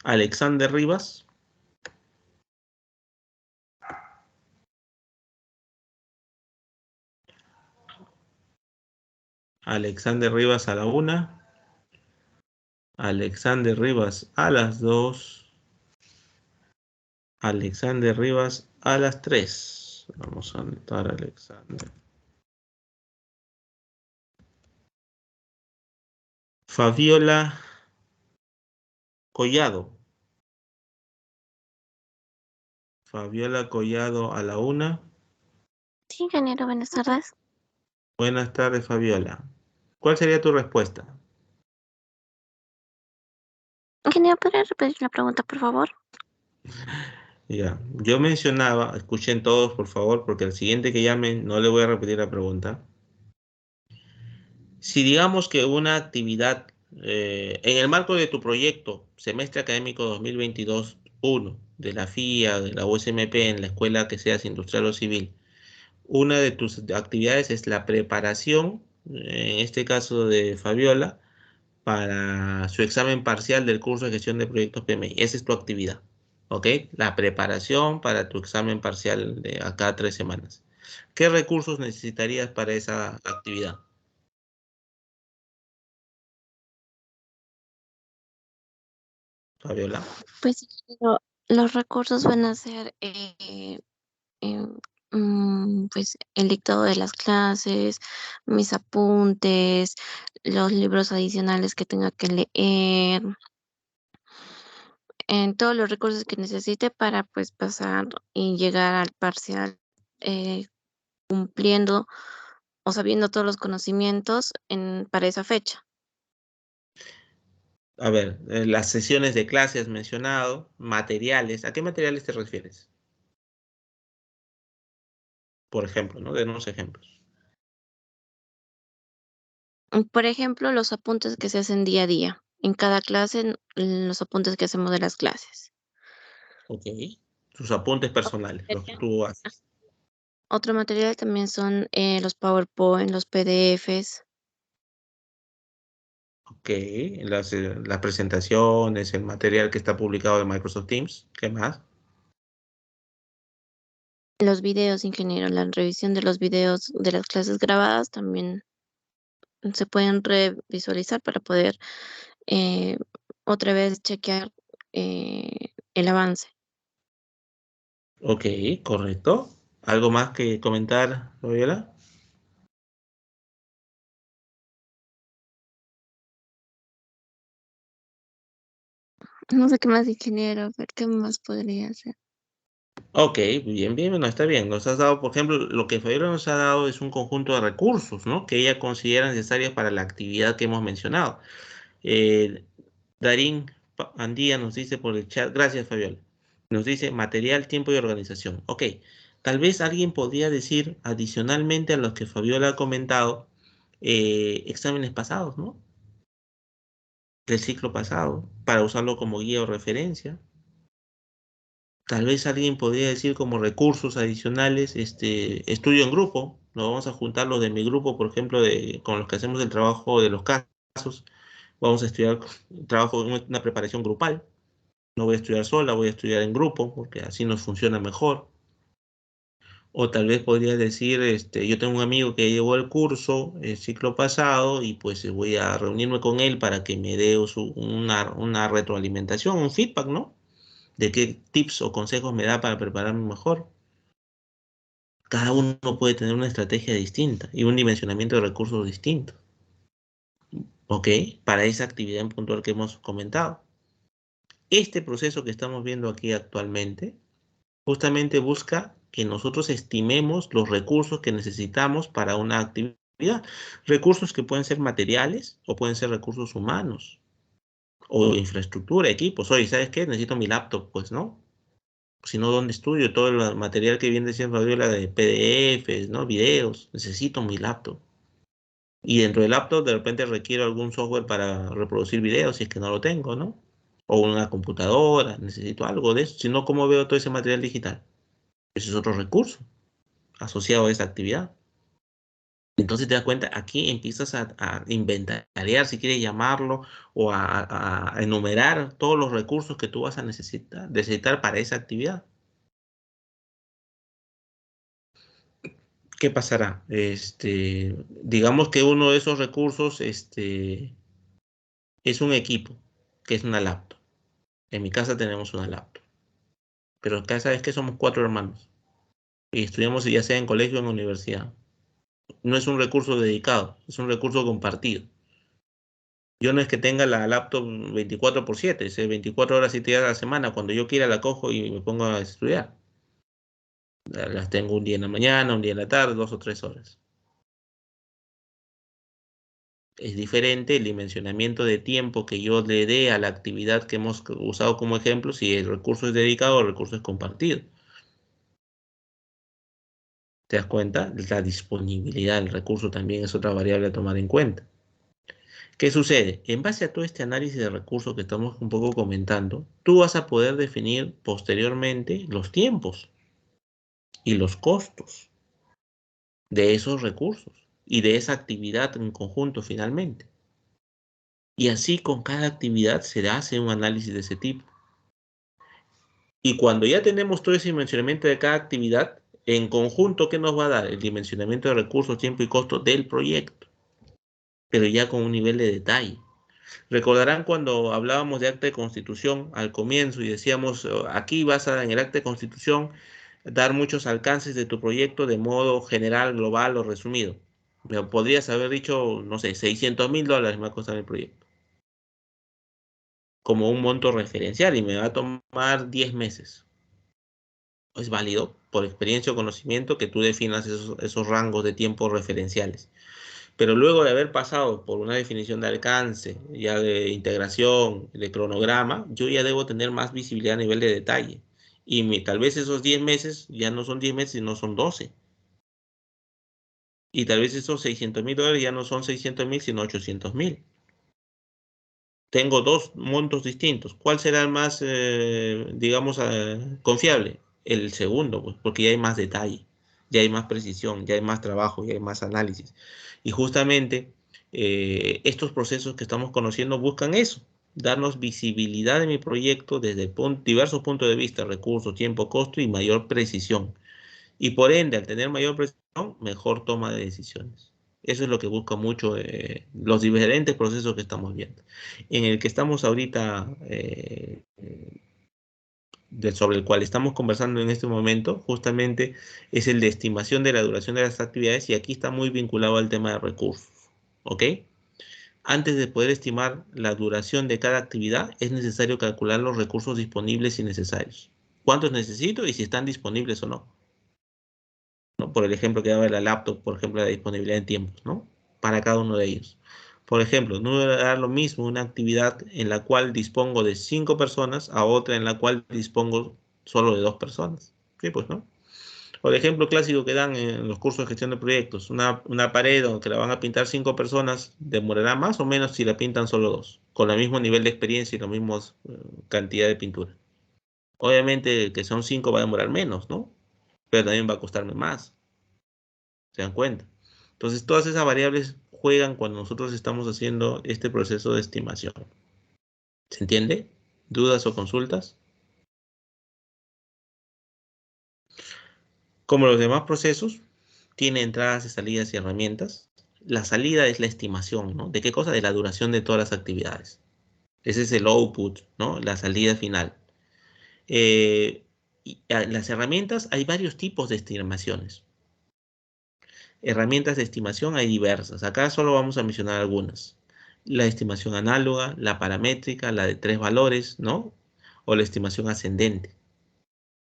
Alexander Rivas. Alexander Rivas a la 1. Alexander Rivas a las 2. Alexander Rivas a las 3. Vamos a anotar a Alexander. Fabiola Collado. Fabiola Collado a la 1. Sí, ingeniero, buenas tardes. Buenas tardes, Fabiola. ¿Cuál sería tu respuesta? Ingeniero, ¿podría repetir la pregunta, por favor? Ya, yo mencionaba, escuchen todos, por favor, porque al siguiente que llamen no le voy a repetir la pregunta. Si digamos que una actividad en el marco de tu proyecto, semestre académico 2022-1, de la FIA, de la USMP, en la escuela que seas industrial o civil, una de tus actividades es la preparación, en este caso de Fabiola, para su examen parcial del curso de gestión de proyectos PMI. Esa es tu actividad, ¿ok? La preparación para tu examen parcial de acá a 3 semanas. ¿Qué recursos necesitarías para esa actividad, Fabiola? Pues los recursos van a ser eh, pues el dictado de las clases, mis apuntes, los libros adicionales que tenga que leer, en todos los recursos que necesite para pues pasar y llegar al parcial eh, cumpliendo o sabiendo todos los conocimientos para esa fecha. A ver, las sesiones de clase has mencionado, materiales. ¿A qué materiales te refieres? Por ejemplo, ¿no? De unos ejemplos. Por ejemplo, los apuntes que se hacen día a día. En cada clase, los apuntes que hacemos de las clases. Ok. Tus apuntes personales, los que tú haces. Otro material también son los PowerPoint, los PDFs. Ok. Las presentaciones, el material que está publicado en Microsoft Teams. ¿Qué más? Los videos, ingeniero, la revisión de los videos de las clases grabadas también se pueden revisualizar para poder eh, otra vez chequear el avance. Ok, correcto. ¿Algo más que comentar, Fabiola? No sé qué más, ingeniero, pero ¿qué más podría hacer? Ok, bien, bien, bueno, está bien. Nos has dado, por ejemplo, lo que Fabiola nos ha dado es un conjunto de recursos, ¿no? Que ella considera necesarios para la actividad que hemos mencionado. Eh, Darín Andía nos dice por el chat, gracias Fabiola, nos dice material, tiempo y organización. Ok, tal vez alguien podría decir adicionalmente a los que Fabiola ha comentado, exámenes pasados, ¿no? Del ciclo pasado, para usarlo como guía o referencia. Tal vez alguien podría decir como recursos adicionales, estudio en grupo. Nos vamos a juntar los de mi grupo, por ejemplo, con los que hacemos el trabajo de los casos. Vamos a estudiar trabajo en una preparación grupal. No voy a estudiar sola, voy a estudiar en grupo, porque así nos funciona mejor. O tal vez podría decir, yo tengo un amigo que llevó el curso el ciclo pasado y pues voy a reunirme con él para que me dé una retroalimentación, un feedback, ¿no? De qué tips o consejos me da para prepararme mejor. Cada uno puede tener una estrategia distinta y un dimensionamiento de recursos distinto, ¿ok? Para esa actividad en puntual que hemos comentado. Este proceso que estamos viendo aquí actualmente justamente busca que nosotros estimemos los recursos que necesitamos para una actividad. Recursos que pueden ser materiales o pueden ser recursos humanos o infraestructura, equipos. Oye, ¿sabes qué? Necesito mi laptop, pues, ¿no? Si no, ¿dónde estudio? Todo el material que viene siendo Fabiola de PDFs, ¿no? Videos. Necesito mi laptop. Y dentro del laptop de repente requiero algún software para reproducir videos si es que no lo tengo, ¿no? O una computadora, necesito algo de eso. Si no, ¿cómo veo todo ese material digital? Ese es otro recurso asociado a esa actividad. Entonces te das cuenta, aquí empiezas a inventariar, si quieres llamarlo, o a enumerar todos los recursos que tú vas a necesitar para esa actividad. ¿Qué pasará? Digamos que uno de esos recursos es un equipo, que es una laptop. En mi casa tenemos una laptop. Pero acá sabes que somos 4 hermanos. Y estudiamos ya sea en colegio o en universidad. No es un recurso dedicado, es un recurso compartido. Yo no es que tenga la laptop 24/7, es 24 horas y 7 días a la semana. Cuando yo quiera la cojo y me pongo a estudiar. Las tengo un día en la mañana, un día en la tarde, 2 o 3 horas. Es diferente el dimensionamiento de tiempo que yo le dé a la actividad que hemos usado como ejemplo, si el recurso es dedicado o el recurso es compartido. ¿Te das cuenta? La disponibilidad del recurso también es otra variable a tomar en cuenta. ¿Qué sucede? En base a todo este análisis de recursos que estamos un poco comentando, tú vas a poder definir posteriormente los tiempos y los costos de esos recursos y de esa actividad en conjunto finalmente. Y así con cada actividad se hace un análisis de ese tipo. Y cuando ya tenemos todo ese dimensionamiento de cada actividad, en conjunto, ¿qué nos va a dar? El dimensionamiento de recursos, tiempo y costo del proyecto, pero ya con un nivel de detalle. Recordarán cuando hablábamos de acta de constitución al comienzo y decíamos, aquí vas a, en el acta de constitución, dar muchos alcances de tu proyecto de modo general, global o resumido. Me podrías haber dicho, no sé, $600,000 me va a costar el proyecto, como un monto referencial y me va a tomar 10 meses. Es válido por experiencia o conocimiento que tú definas esos rangos de tiempo referenciales. Pero luego de haber pasado por una definición de alcance, ya de integración, de cronograma, yo ya debo tener más visibilidad a nivel de detalle. Y tal vez esos 10 meses ya no son 10 meses, sino son 12. Y tal vez esos $600,000 ya no son 600,000, sino 800,000. Tengo dos montos distintos. ¿Cuál será el más, digamos, confiable? El segundo, pues, porque ya hay más detalle, ya hay más precisión, ya hay más trabajo, ya hay más análisis. Y justamente estos procesos que estamos conociendo buscan eso, darnos visibilidad de mi proyecto desde diversos puntos de vista, recursos, tiempo, costo y mayor precisión. Y por ende, al tener mayor precisión, mejor toma de decisiones. Eso es lo que busca mucho los diferentes procesos que estamos viendo. En el que estamos ahorita, sobre el cual estamos conversando en este momento, justamente es el de estimación de la duración de las actividades y aquí está muy vinculado al tema de recursos. ¿Ok? Antes de poder estimar la duración de cada actividad, es necesario calcular los recursos disponibles y necesarios. ¿Cuántos necesito y si están disponibles o no? ¿No? Por el ejemplo que daba la laptop, por ejemplo, la disponibilidad de tiempos, ¿no? Para cada uno de ellos. Por ejemplo, no me va a dar lo mismo una actividad en la cual dispongo de 5 personas a otra en la cual dispongo solo de 2 personas. Sí, pues, ¿no? O el ejemplo clásico que dan en los cursos de gestión de proyectos, una pared donde la van a pintar 5 personas, demorará más o menos si la pintan solo 2, con el mismo nivel de experiencia y la misma cantidad de pintura. Obviamente que son 5 va a demorar menos, ¿no? Pero también va a costarme más. ¿Se dan cuenta? Entonces, todas esas variables juegan cuando nosotros estamos haciendo este proceso de estimación. ¿Se entiende? ¿Dudas o consultas? Como los demás procesos, tiene entradas y salidas y herramientas. La salida es la estimación, ¿no? ¿De qué cosa? De la duración de todas las actividades. Ese es el output, ¿no? La salida final. Las herramientas, hay varios tipos de estimaciones. Herramientas de estimación hay diversas. Acá solo vamos a mencionar algunas. La estimación análoga, la paramétrica, la de 3 valores, ¿no? o la estimación ascendente.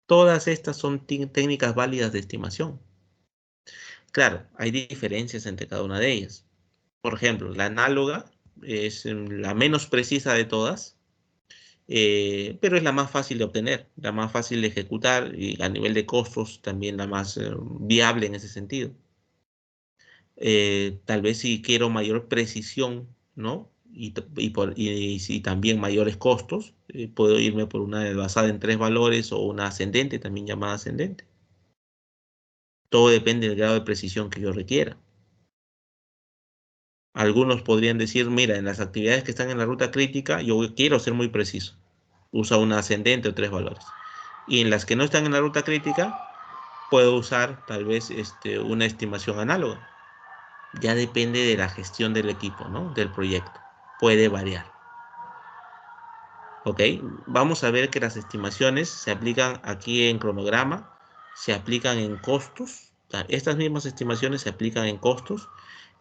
Todas estas son técnicas válidas de estimación. Claro, hay diferencias entre cada una de ellas. Por ejemplo, la análoga es la menos precisa de todas, pero es la más fácil de obtener, la más fácil de ejecutar y a nivel de costos también la más viable en ese sentido. Tal vez si quiero mayor precisión, ¿no? Y también mayores costos, puedo irme por una basada en 3 valores o una ascendente, también llamada ascendente. Todo depende del grado de precisión que yo requiera. Algunos podrían decir, mira, en las actividades que están en la ruta crítica, yo quiero ser muy preciso. Usa una ascendente o 3 valores. Y en las que no están en la ruta crítica, puedo usar tal vez una estimación análoga. Ya depende de la gestión del equipo, ¿no? Del proyecto. Puede variar. ¿Ok? Vamos a ver que las estimaciones se aplican aquí en cronograma, se aplican en costos. Estas mismas estimaciones se aplican en costos.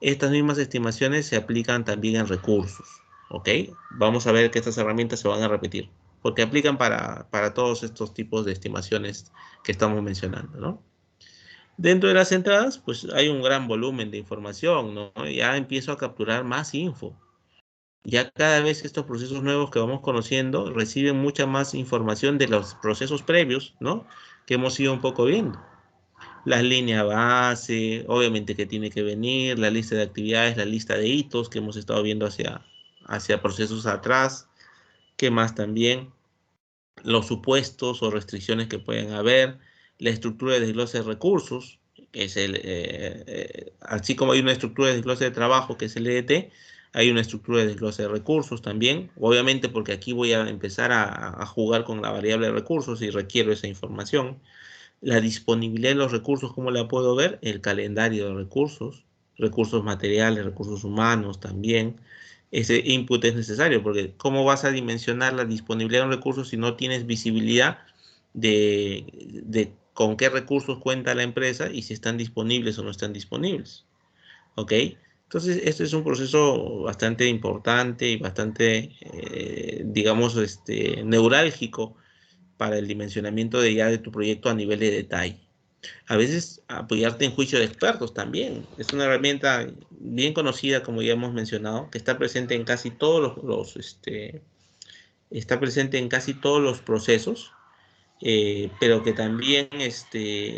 Estas mismas estimaciones se aplican también en recursos. ¿Ok? Vamos a ver que estas herramientas se van a repetir, porque aplican para todos estos tipos de estimaciones que estamos mencionando, ¿no? Dentro de las entradas, pues hay un gran volumen de información, ¿no? Ya empiezo a capturar más info. Ya cada vez estos procesos nuevos que vamos conociendo reciben mucha más información de los procesos previos, ¿no? Que hemos ido un poco viendo. Las líneas base, obviamente que tiene que venir, la lista de actividades, la lista de hitos que hemos estado viendo hacia procesos atrás. ¿Qué más también? Los supuestos o restricciones que pueden haber, la estructura de desglose de recursos, que es así como hay una estructura de desglose de trabajo, que es el EDT, hay una estructura de desglose de recursos también, obviamente porque aquí voy a empezar a jugar con la variable de recursos y requiero esa información. La disponibilidad de los recursos, ¿cómo la puedo ver? El calendario de recursos, recursos materiales, recursos humanos también. Ese input es necesario porque ¿cómo vas a dimensionar la disponibilidad de un recurso si no tienes visibilidad de con qué recursos cuenta la empresa y si están disponibles o no están disponibles? ¿Ok? Entonces, este es un proceso bastante importante y bastante, digamos, neurálgico para el dimensionamiento de tu proyecto a nivel de detalle. A veces apoyarte en juicio de expertos también. Es una herramienta bien conocida, como ya hemos mencionado, que está presente en casi todos está presente en casi todos los procesos, pero que también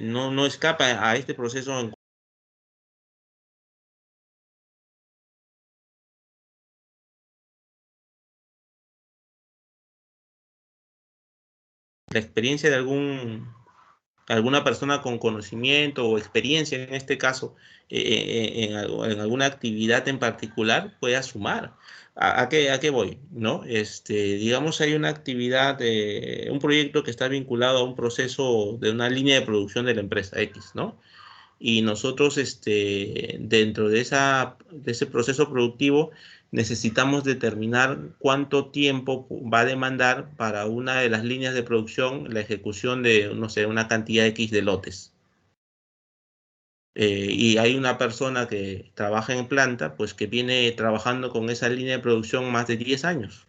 no escapa a este proceso en la experiencia de alguna persona con conocimiento o experiencia, en este caso, en alguna actividad en particular, pueda sumar. ¿A qué voy? ¿No? Digamos, hay una actividad, un proyecto que está vinculado a un proceso de una línea de producción de la empresa X, ¿no? Y nosotros, dentro de ese proceso productivo, necesitamos determinar cuánto tiempo va a demandar para una de las líneas de producción la ejecución de, no sé, una cantidad X de lotes. Y hay una persona que trabaja en planta, pues que viene trabajando con esa línea de producción más de 10 años.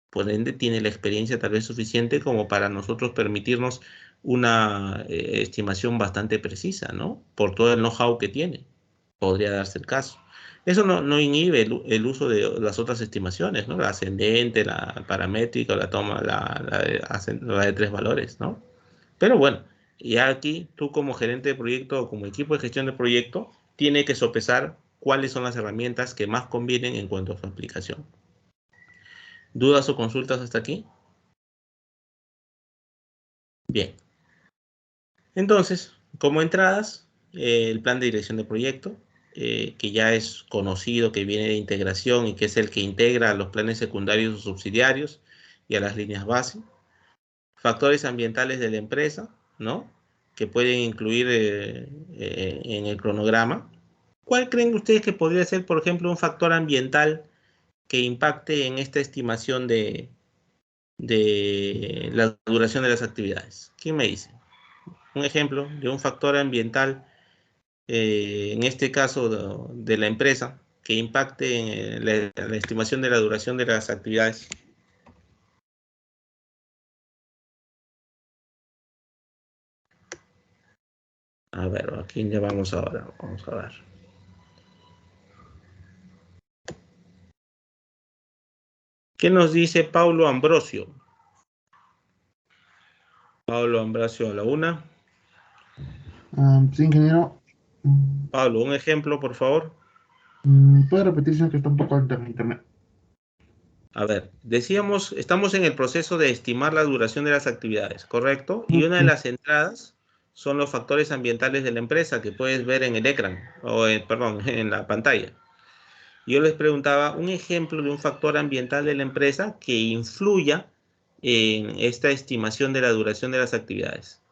Por ende, tiene la experiencia tal vez suficiente como para nosotros permitirnos una estimación bastante precisa, ¿no? Por todo el know-how que tiene. Podría darse el caso. Eso no inhibe el uso de las otras estimaciones, ¿no? La ascendente, la paramétrica, la de 3 valores, ¿no? Pero bueno, ya aquí tú como gerente de proyecto o como equipo de gestión de proyecto, tiene que sopesar cuáles son las herramientas que más convienen en cuanto a su aplicación. ¿Dudas o consultas hasta aquí? Bien. Entonces, como entradas, el plan de dirección de proyecto, que ya es conocido, que viene de integración y que es el que integra a los planes secundarios o subsidiarios y a las líneas base. Factores ambientales de la empresa, ¿no? Que pueden incluir en el cronograma. ¿Cuál creen ustedes que podría ser, por ejemplo, un factor ambiental que impacte en esta estimación de la duración de las actividades? ¿Quién me dice? Un ejemplo de un factor ambiental, en este caso de la empresa, que impacte en la estimación de la duración de las actividades. A ver, ¿a quién llamamos ahora? Vamos a ver. ¿Qué nos dice Paulo Ambrosio? Paulo Ambrosio a la una. Sí, ingeniero. Pablo, un ejemplo, por favor. ¿Puede repetir, sino que está un poco alto en internet? A ver, decíamos, estamos en el proceso de estimar la duración de las actividades, ¿correcto? Y una de las entradas son los factores ambientales de la empresa que puedes ver en el ecran, o perdón, en la pantalla. Yo les preguntaba un ejemplo de un factor ambiental de la empresa que influya en esta estimación de la duración de las actividades.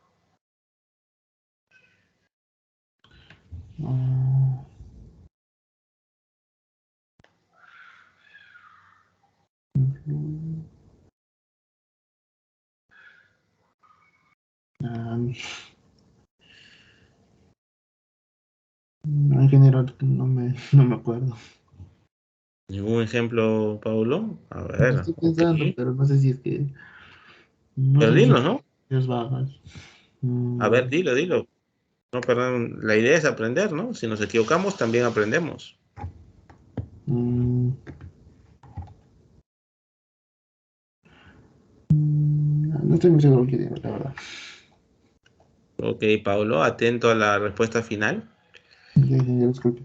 No, ingeniero, no me acuerdo. ¿Ningún ejemplo, Paulo? A ver, Estoy pensando, ok. pero no sé si es que... No Pero sé si dilo, ¿no? es vagas. A ver, dilo. No, perdón, la idea es aprender, ¿no? Si nos equivocamos, también aprendemos. No estoy muy seguro que digo, la verdad. Ok, Paulo, atento a la respuesta final. Ya, disculpe.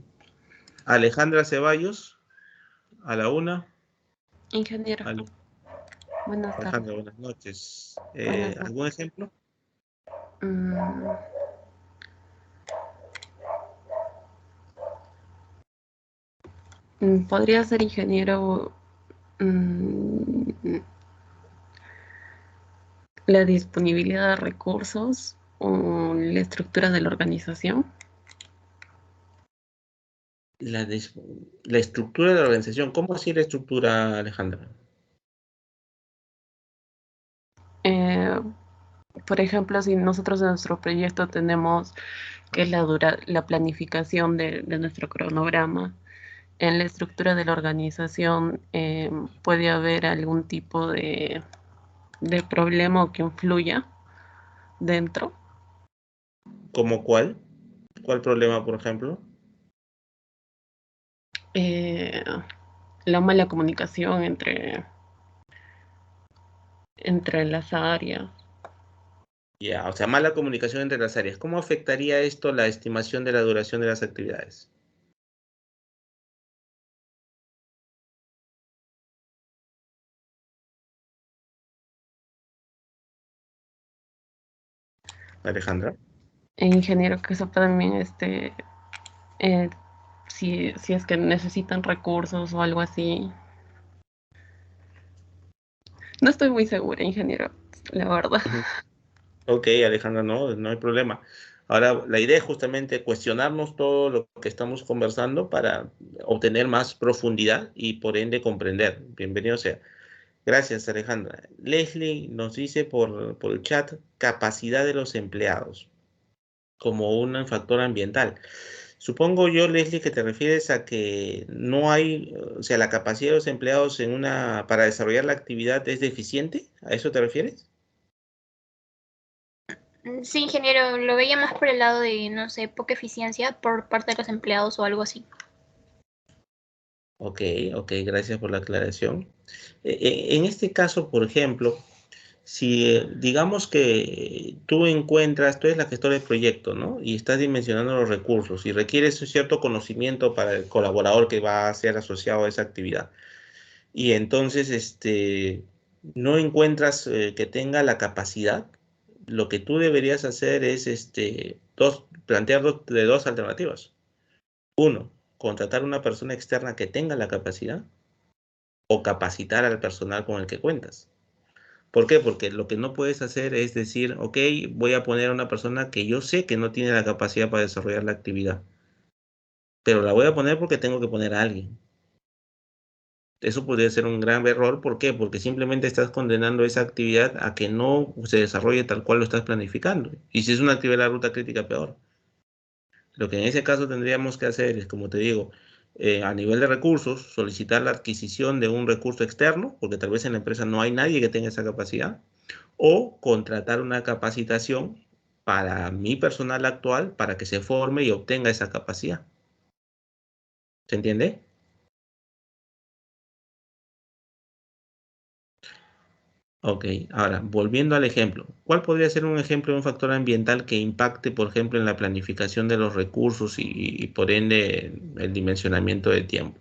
Alejandra Ceballos, a la una. Ingeniero, buenas tardes. Alejandra, buenas noches. Buenas noches. ¿Algún ejemplo? Podría ser, ingeniero, la disponibilidad de recursos o la estructura de la organización. La estructura de la organización. ¿Cómo así la estructura, Alejandra? Por ejemplo, si nosotros en nuestro proyecto tenemos que es la planificación de nuestro cronograma, en la estructura de la organización puede haber algún tipo de problema o que influya dentro. ¿Cómo cuál? ¿Cuál problema, por ejemplo? La mala comunicación entre las áreas. Ya, o sea, mala comunicación entre las áreas. ¿Cómo afectaría esto la estimación de la duración de las actividades? Alejandra. Ingeniero, que eso también si es que necesitan recursos o algo así. No estoy muy segura, ingeniero, la verdad. Ok, Alejandra, no hay problema. Ahora, la idea es justamente cuestionarnos todo lo que estamos conversando para obtener más profundidad y por ende comprender. Bienvenido sea. Gracias, Alejandra. Leslie nos dice por el chat capacidad de los empleados como un factor ambiental. Supongo yo, Leslie, que te refieres a que no hay, o sea, la capacidad de los empleados para desarrollar la actividad es deficiente. ¿A eso te refieres? Sí, ingeniero, lo veía más por el lado de, no sé, poca eficiencia por parte de los empleados o algo así. Ok, gracias por la aclaración. En este caso, por ejemplo, si digamos que tú eres la gestora del proyecto, ¿no? Y estás dimensionando los recursos y requieres un cierto conocimiento para el colaborador que va a ser asociado a esa actividad. Y entonces, no encuentras que tenga la capacidad, lo que tú deberías hacer es plantear dos alternativas. Uno, contratar una persona externa que tenga la capacidad o capacitar al personal con el que cuentas. ¿Por qué? Porque lo que no puedes hacer es decir, ok, voy a poner a una persona que yo sé que no tiene la capacidad para desarrollar la actividad, pero la voy a poner porque tengo que poner a alguien. Eso podría ser un gran error. ¿Por qué? Porque simplemente estás condenando esa actividad a que no se desarrolle tal cual lo estás planificando. Y si es una actividad de la ruta crítica, peor. Lo que en ese caso tendríamos que hacer es, como te digo, a nivel de recursos, solicitar la adquisición de un recurso externo, porque tal vez en la empresa no hay nadie que tenga esa capacidad, o contratar una capacitación para mi personal actual para que se forme y obtenga esa capacidad. ¿Se entiende? Ok, ahora, volviendo al ejemplo, ¿cuál podría ser un ejemplo de un factor ambiental que impacte, por ejemplo, en la planificación de los recursos y por ende el dimensionamiento del tiempo?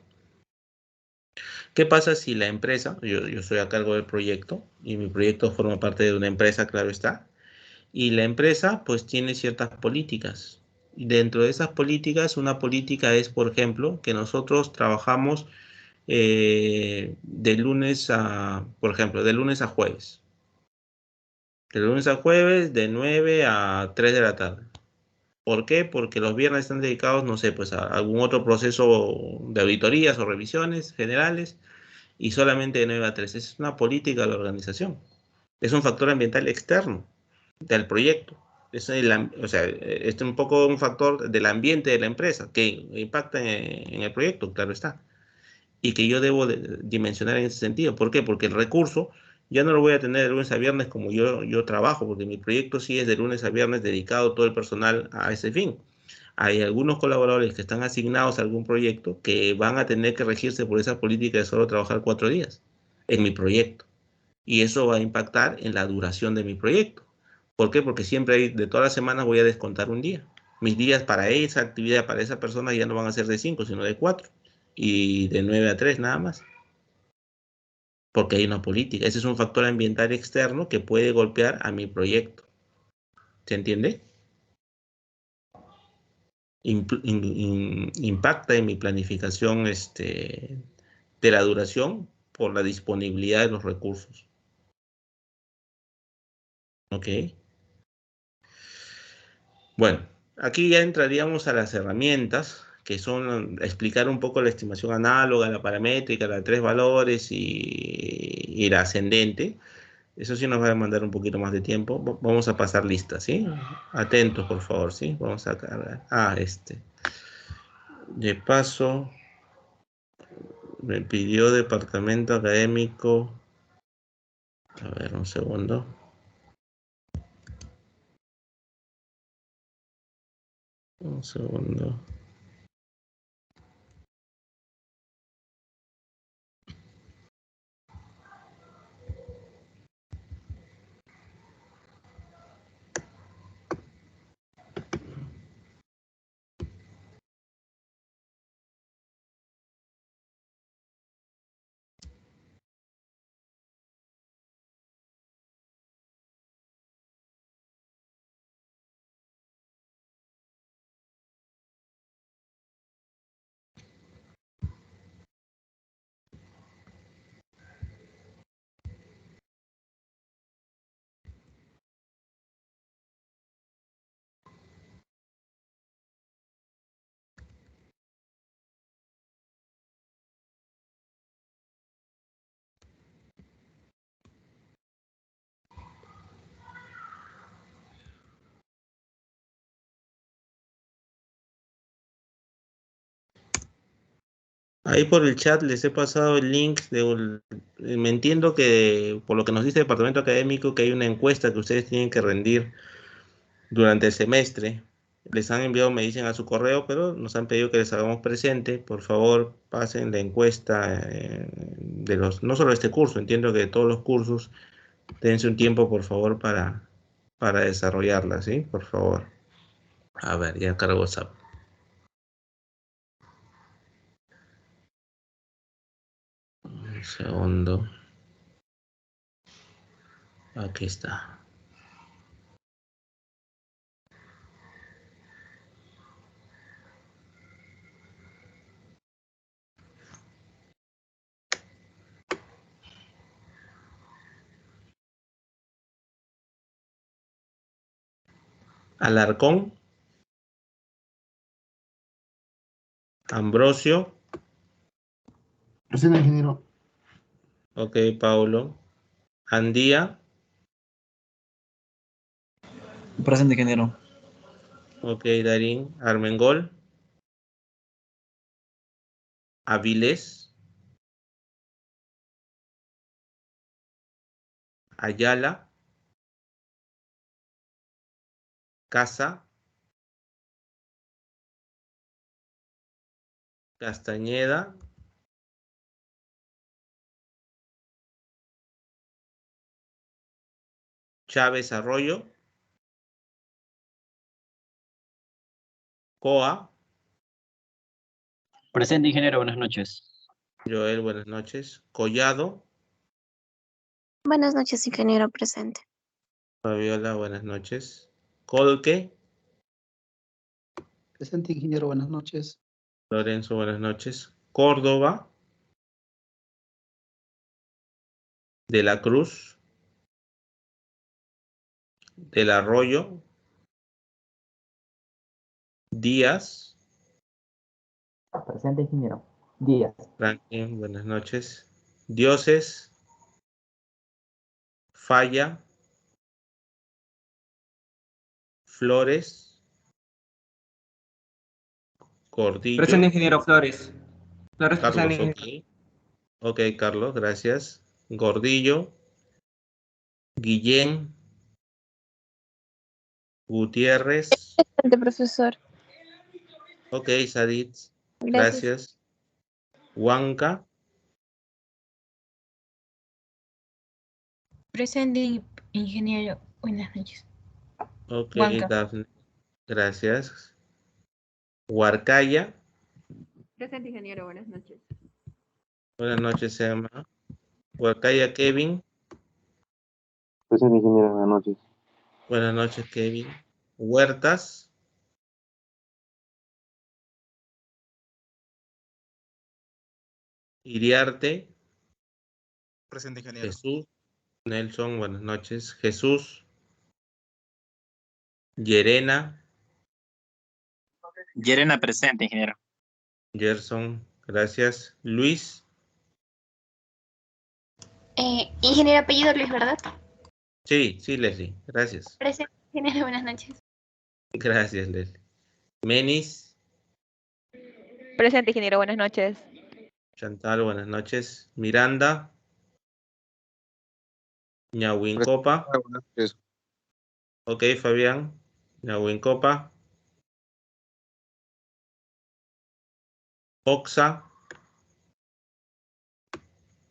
¿Qué pasa si la empresa, yo estoy a cargo del proyecto y mi proyecto forma parte de una empresa, claro está, y la empresa pues tiene ciertas políticas. Y dentro de esas políticas, una política es, por ejemplo, que nosotros trabajamos de lunes a, por ejemplo, de lunes a jueves. De lunes a jueves, de 9 a 3 de la tarde. ¿Por qué? Porque los viernes están dedicados, no sé, pues a algún otro proceso de auditorías o revisiones generales y solamente de 9 a 3. Esa es una política de la organización. Es un factor ambiental externo del proyecto. O sea, es un poco un factor del ambiente de la empresa que impacta en el proyecto, claro está. Y que yo debo dimensionar en ese sentido. ¿Por qué? Porque el recurso ya no lo voy a tener de lunes a viernes como yo trabajo, porque mi proyecto sí es de lunes a viernes dedicado todo el personal a ese fin. Hay algunos colaboradores que están asignados a algún proyecto que van a tener que regirse por esa política de solo trabajar 4 días en mi proyecto. Y eso va a impactar en la duración de mi proyecto. ¿Por qué? Porque siempre de todas las semanas voy a descontar un día. Mis días para esa actividad, para esa persona ya no van a ser de 5, sino de 4. Y de 9 a 3 nada más. Porque hay una política. Ese es un factor ambiental externo que puede golpear a mi proyecto. ¿Se entiende? Impacta en mi planificación de la duración por la disponibilidad de los recursos. ¿Ok? Bueno, aquí ya entraríamos a las herramientas, que son explicar un poco la estimación análoga, la paramétrica, la de 3 valores y la ascendente. Eso sí nos va a demandar un poquito más de tiempo. Vamos a pasar lista, ¿sí? Atentos, por favor, ¿sí? Vamos a cargar. De paso, me pidió departamento académico. A ver, un segundo. Un segundo. Ahí por el chat les he pasado el link me entiendo que por lo que nos dice el departamento académico que hay una encuesta que ustedes tienen que rendir durante el semestre. Les han enviado, me dicen, a su correo, pero nos han pedido que les hagamos presente. Por favor, pasen la encuesta no solo este curso, entiendo que de todos los cursos, dense un tiempo, por favor, para desarrollarla, ¿sí? Por favor. A ver, ya cargo WhatsApp. Un segundo. Aquí está. Alarcón. Ambrosio. Presente, ingeniero. Ok, Paulo. Andía. Presente, ingeniero. Ok, Darín. Armengol. Avilés. Ayala. Casa, Castañeda, Chávez Arroyo, Coa, Presente, ingeniero, buenas noches. Joel, buenas noches, Collado, Buenas noches, ingeniero presente. Fabiola, buenas noches, Colque, Presente, ingeniero, buenas noches. Lorenzo, buenas noches, Córdoba, De la Cruz, Del Arroyo, Díaz, Presente, ingeniero. Díaz. Franklin, buenas noches, Dioses, Falla, Flores, Gordillo. Presente, ingeniero Flores. Flores Carlos, presente, ok. Ok, Carlos, gracias. Gordillo, Guillén, Gutiérrez. Presente, profesor. Ok, Sadit, Gracias. gracias. Huanca, Presente, ingeniero. Buenas noches. ok, Huanca. Dafne, gracias. Huarcaya, Presente, ingeniero, buenas noches. buenas noches, Emma. Huarcaya, Kevin, Presente, ingeniero, buenas noches. buenas noches, Kevin. Huertas, Iriarte, Presente, ingeniero. Jesús, Nelson, buenas noches. Jesús, Llerena, Llerena presente, ingeniero. Gerson, gracias. Luis, Ingeniero apellido Luis, ¿verdad? sí, Leslie, gracias. Presente, ingeniero, buenas noches. Gracias, Leslie. Menis, Presente, ingeniero, buenas noches. Chantal, buenas noches. Miranda, Ñahuincopa. Buenas noches. Ok, Fabián, Ñahuincopa. Oxa,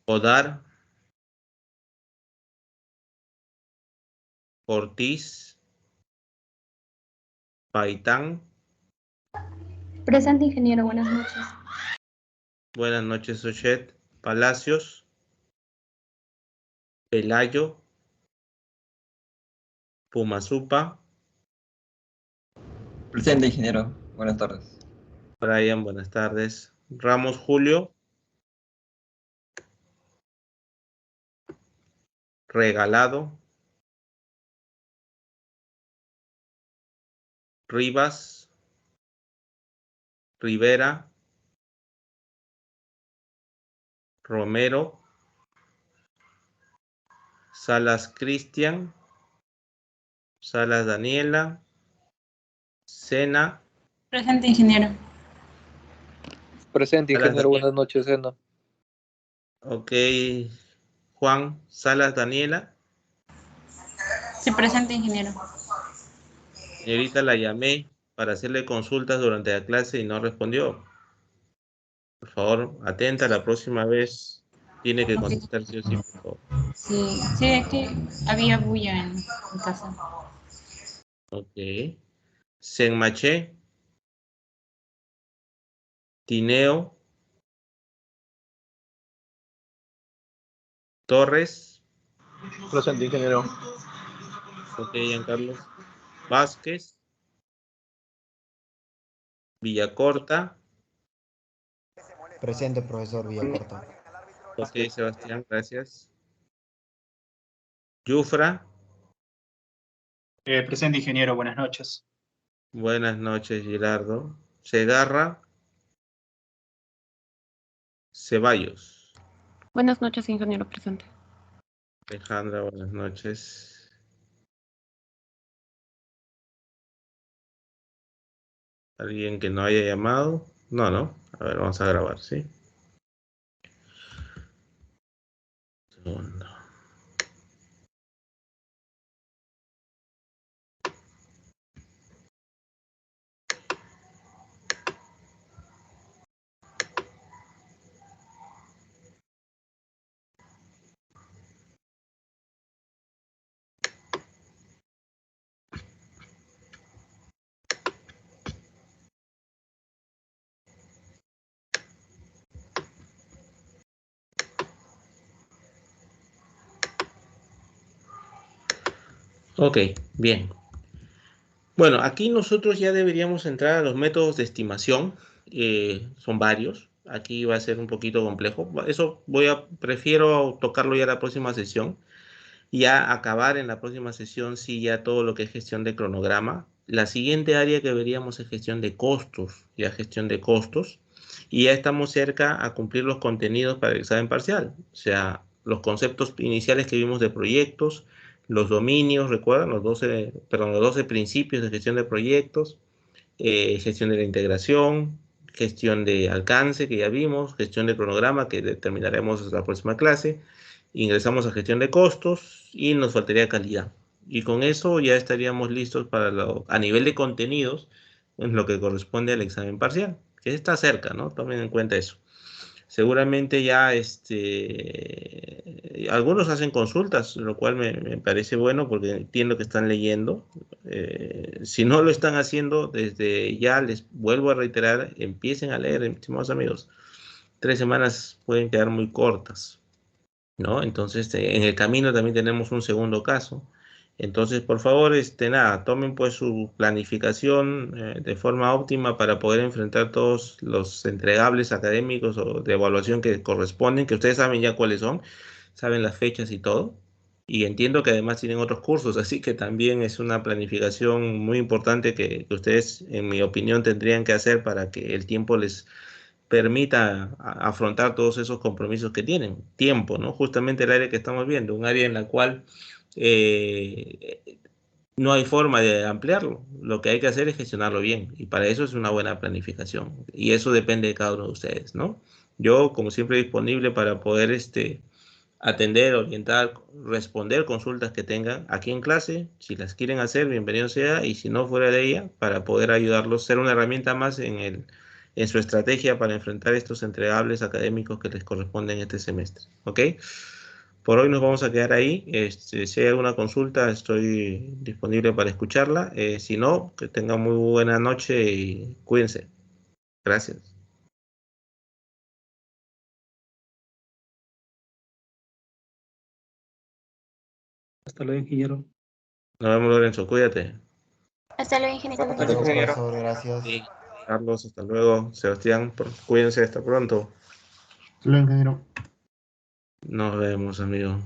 Odar, Ortiz, Paitán. Presente, ingeniero, buenas noches. Buenas noches, Ochet. Palacios, Pelayo, Pumazupa. Presente, ingeniero. Buenas tardes. Brian, buenas tardes. Ramos Julio, Regalado, Rivas, Rivera, Romero, Salas Cristian, Salas Daniela, Sena, Presente, ingeniero. Presente, Salas ingeniero. Daniela. Buenas noches, Eno. Ok, Juan, Salas Daniela. Sí, presente, ingeniero. Señorita, la llamé para hacerle consultas durante la clase y no respondió. Por favor, atenta, la próxima vez tiene que Ok. contestar sí o sí, por favor. Sí, sí, es que había bulla en casa. Ok. Senmaché, Tineo, Torres. Presente, ingeniero. Ok, Giancarlos. Vázquez, Villacorta. Presente, profesor Villacorta. Ok, Sebastián, gracias. Yufra. Presente, ingeniero, buenas noches. Buenas noches, Girardo. Segarra. Ceballos. Buenas noches, ingeniero presente. Alejandra, buenas noches. ¿Alguien que no haya llamado? No, no. A ver, vamos a grabar, ¿sí? Segundo. Ok, bien. Bueno, aquí nosotros ya deberíamos entrar a los métodos de estimación. Son varios. Aquí va a ser un poquito complejo. Eso prefiero tocarlo ya la próxima sesión. Ya acabar en la próxima sesión, sí, ya todo lo que es gestión de cronograma. La siguiente área que veríamos es gestión de costos, ya gestión de costos. Y ya estamos cerca a cumplir los contenidos para el examen parcial. O sea, los conceptos iniciales que vimos de proyectos, los dominios, recuerdan, los 12 principios de gestión de proyectos, gestión de la integración, gestión de alcance, que ya vimos, gestión de cronograma, que determinaremos en la próxima clase. Ingresamos a gestión de costos y nos faltaría calidad. Y con eso ya estaríamos listos para a nivel de contenidos, en lo que corresponde al examen parcial, que está cerca, ¿no? Tomen en cuenta eso. Seguramente ya algunos hacen consultas, lo cual me parece bueno porque entiendo que están leyendo. Si no lo están haciendo, desde ya les vuelvo a reiterar, empiecen a leer, estimados amigos. 3 semanas pueden quedar muy cortas, ¿no? Entonces, en el camino también tenemos un segundo caso. Entonces, por favor, nada, tomen pues su planificación de forma óptima para poder enfrentar todos los entregables académicos o de evaluación que corresponden, que ustedes saben ya cuáles son, saben las fechas y todo. Y entiendo que además tienen otros cursos, así que también es una planificación muy importante que ustedes, en mi opinión, tendrían que hacer para que el tiempo les permita afrontar todos esos compromisos que tienen. Tiempo, ¿no? Justamente el área que estamos viendo, un área en la cual no hay forma de ampliarlo. Lo que hay que hacer es gestionarlo bien y para eso es una buena planificación y eso depende de cada uno de ustedes, ¿no? Yo, como siempre, disponible para poder atender, orientar, responder consultas que tengan aquí en clase. Si las quieren hacer, bienvenido sea, y si no, fuera de ella, para poder ayudarlos, ser una herramienta más en su estrategia para enfrentar estos entregables académicos que les corresponden este semestre. ¿Ok? Por hoy nos vamos a quedar ahí. Si hay alguna consulta, estoy disponible para escucharla. Si no, que tengan muy buena noche y cuídense. Gracias. Hasta luego, ingeniero. Nos vemos, Lorenzo. Cuídate. Hasta luego, ingeniero. Hasta luego, profesor. Gracias. Sí. Carlos, hasta luego. Sebastián, cuídense. Hasta pronto. Hasta luego, ingeniero. Nos vemos, amigo.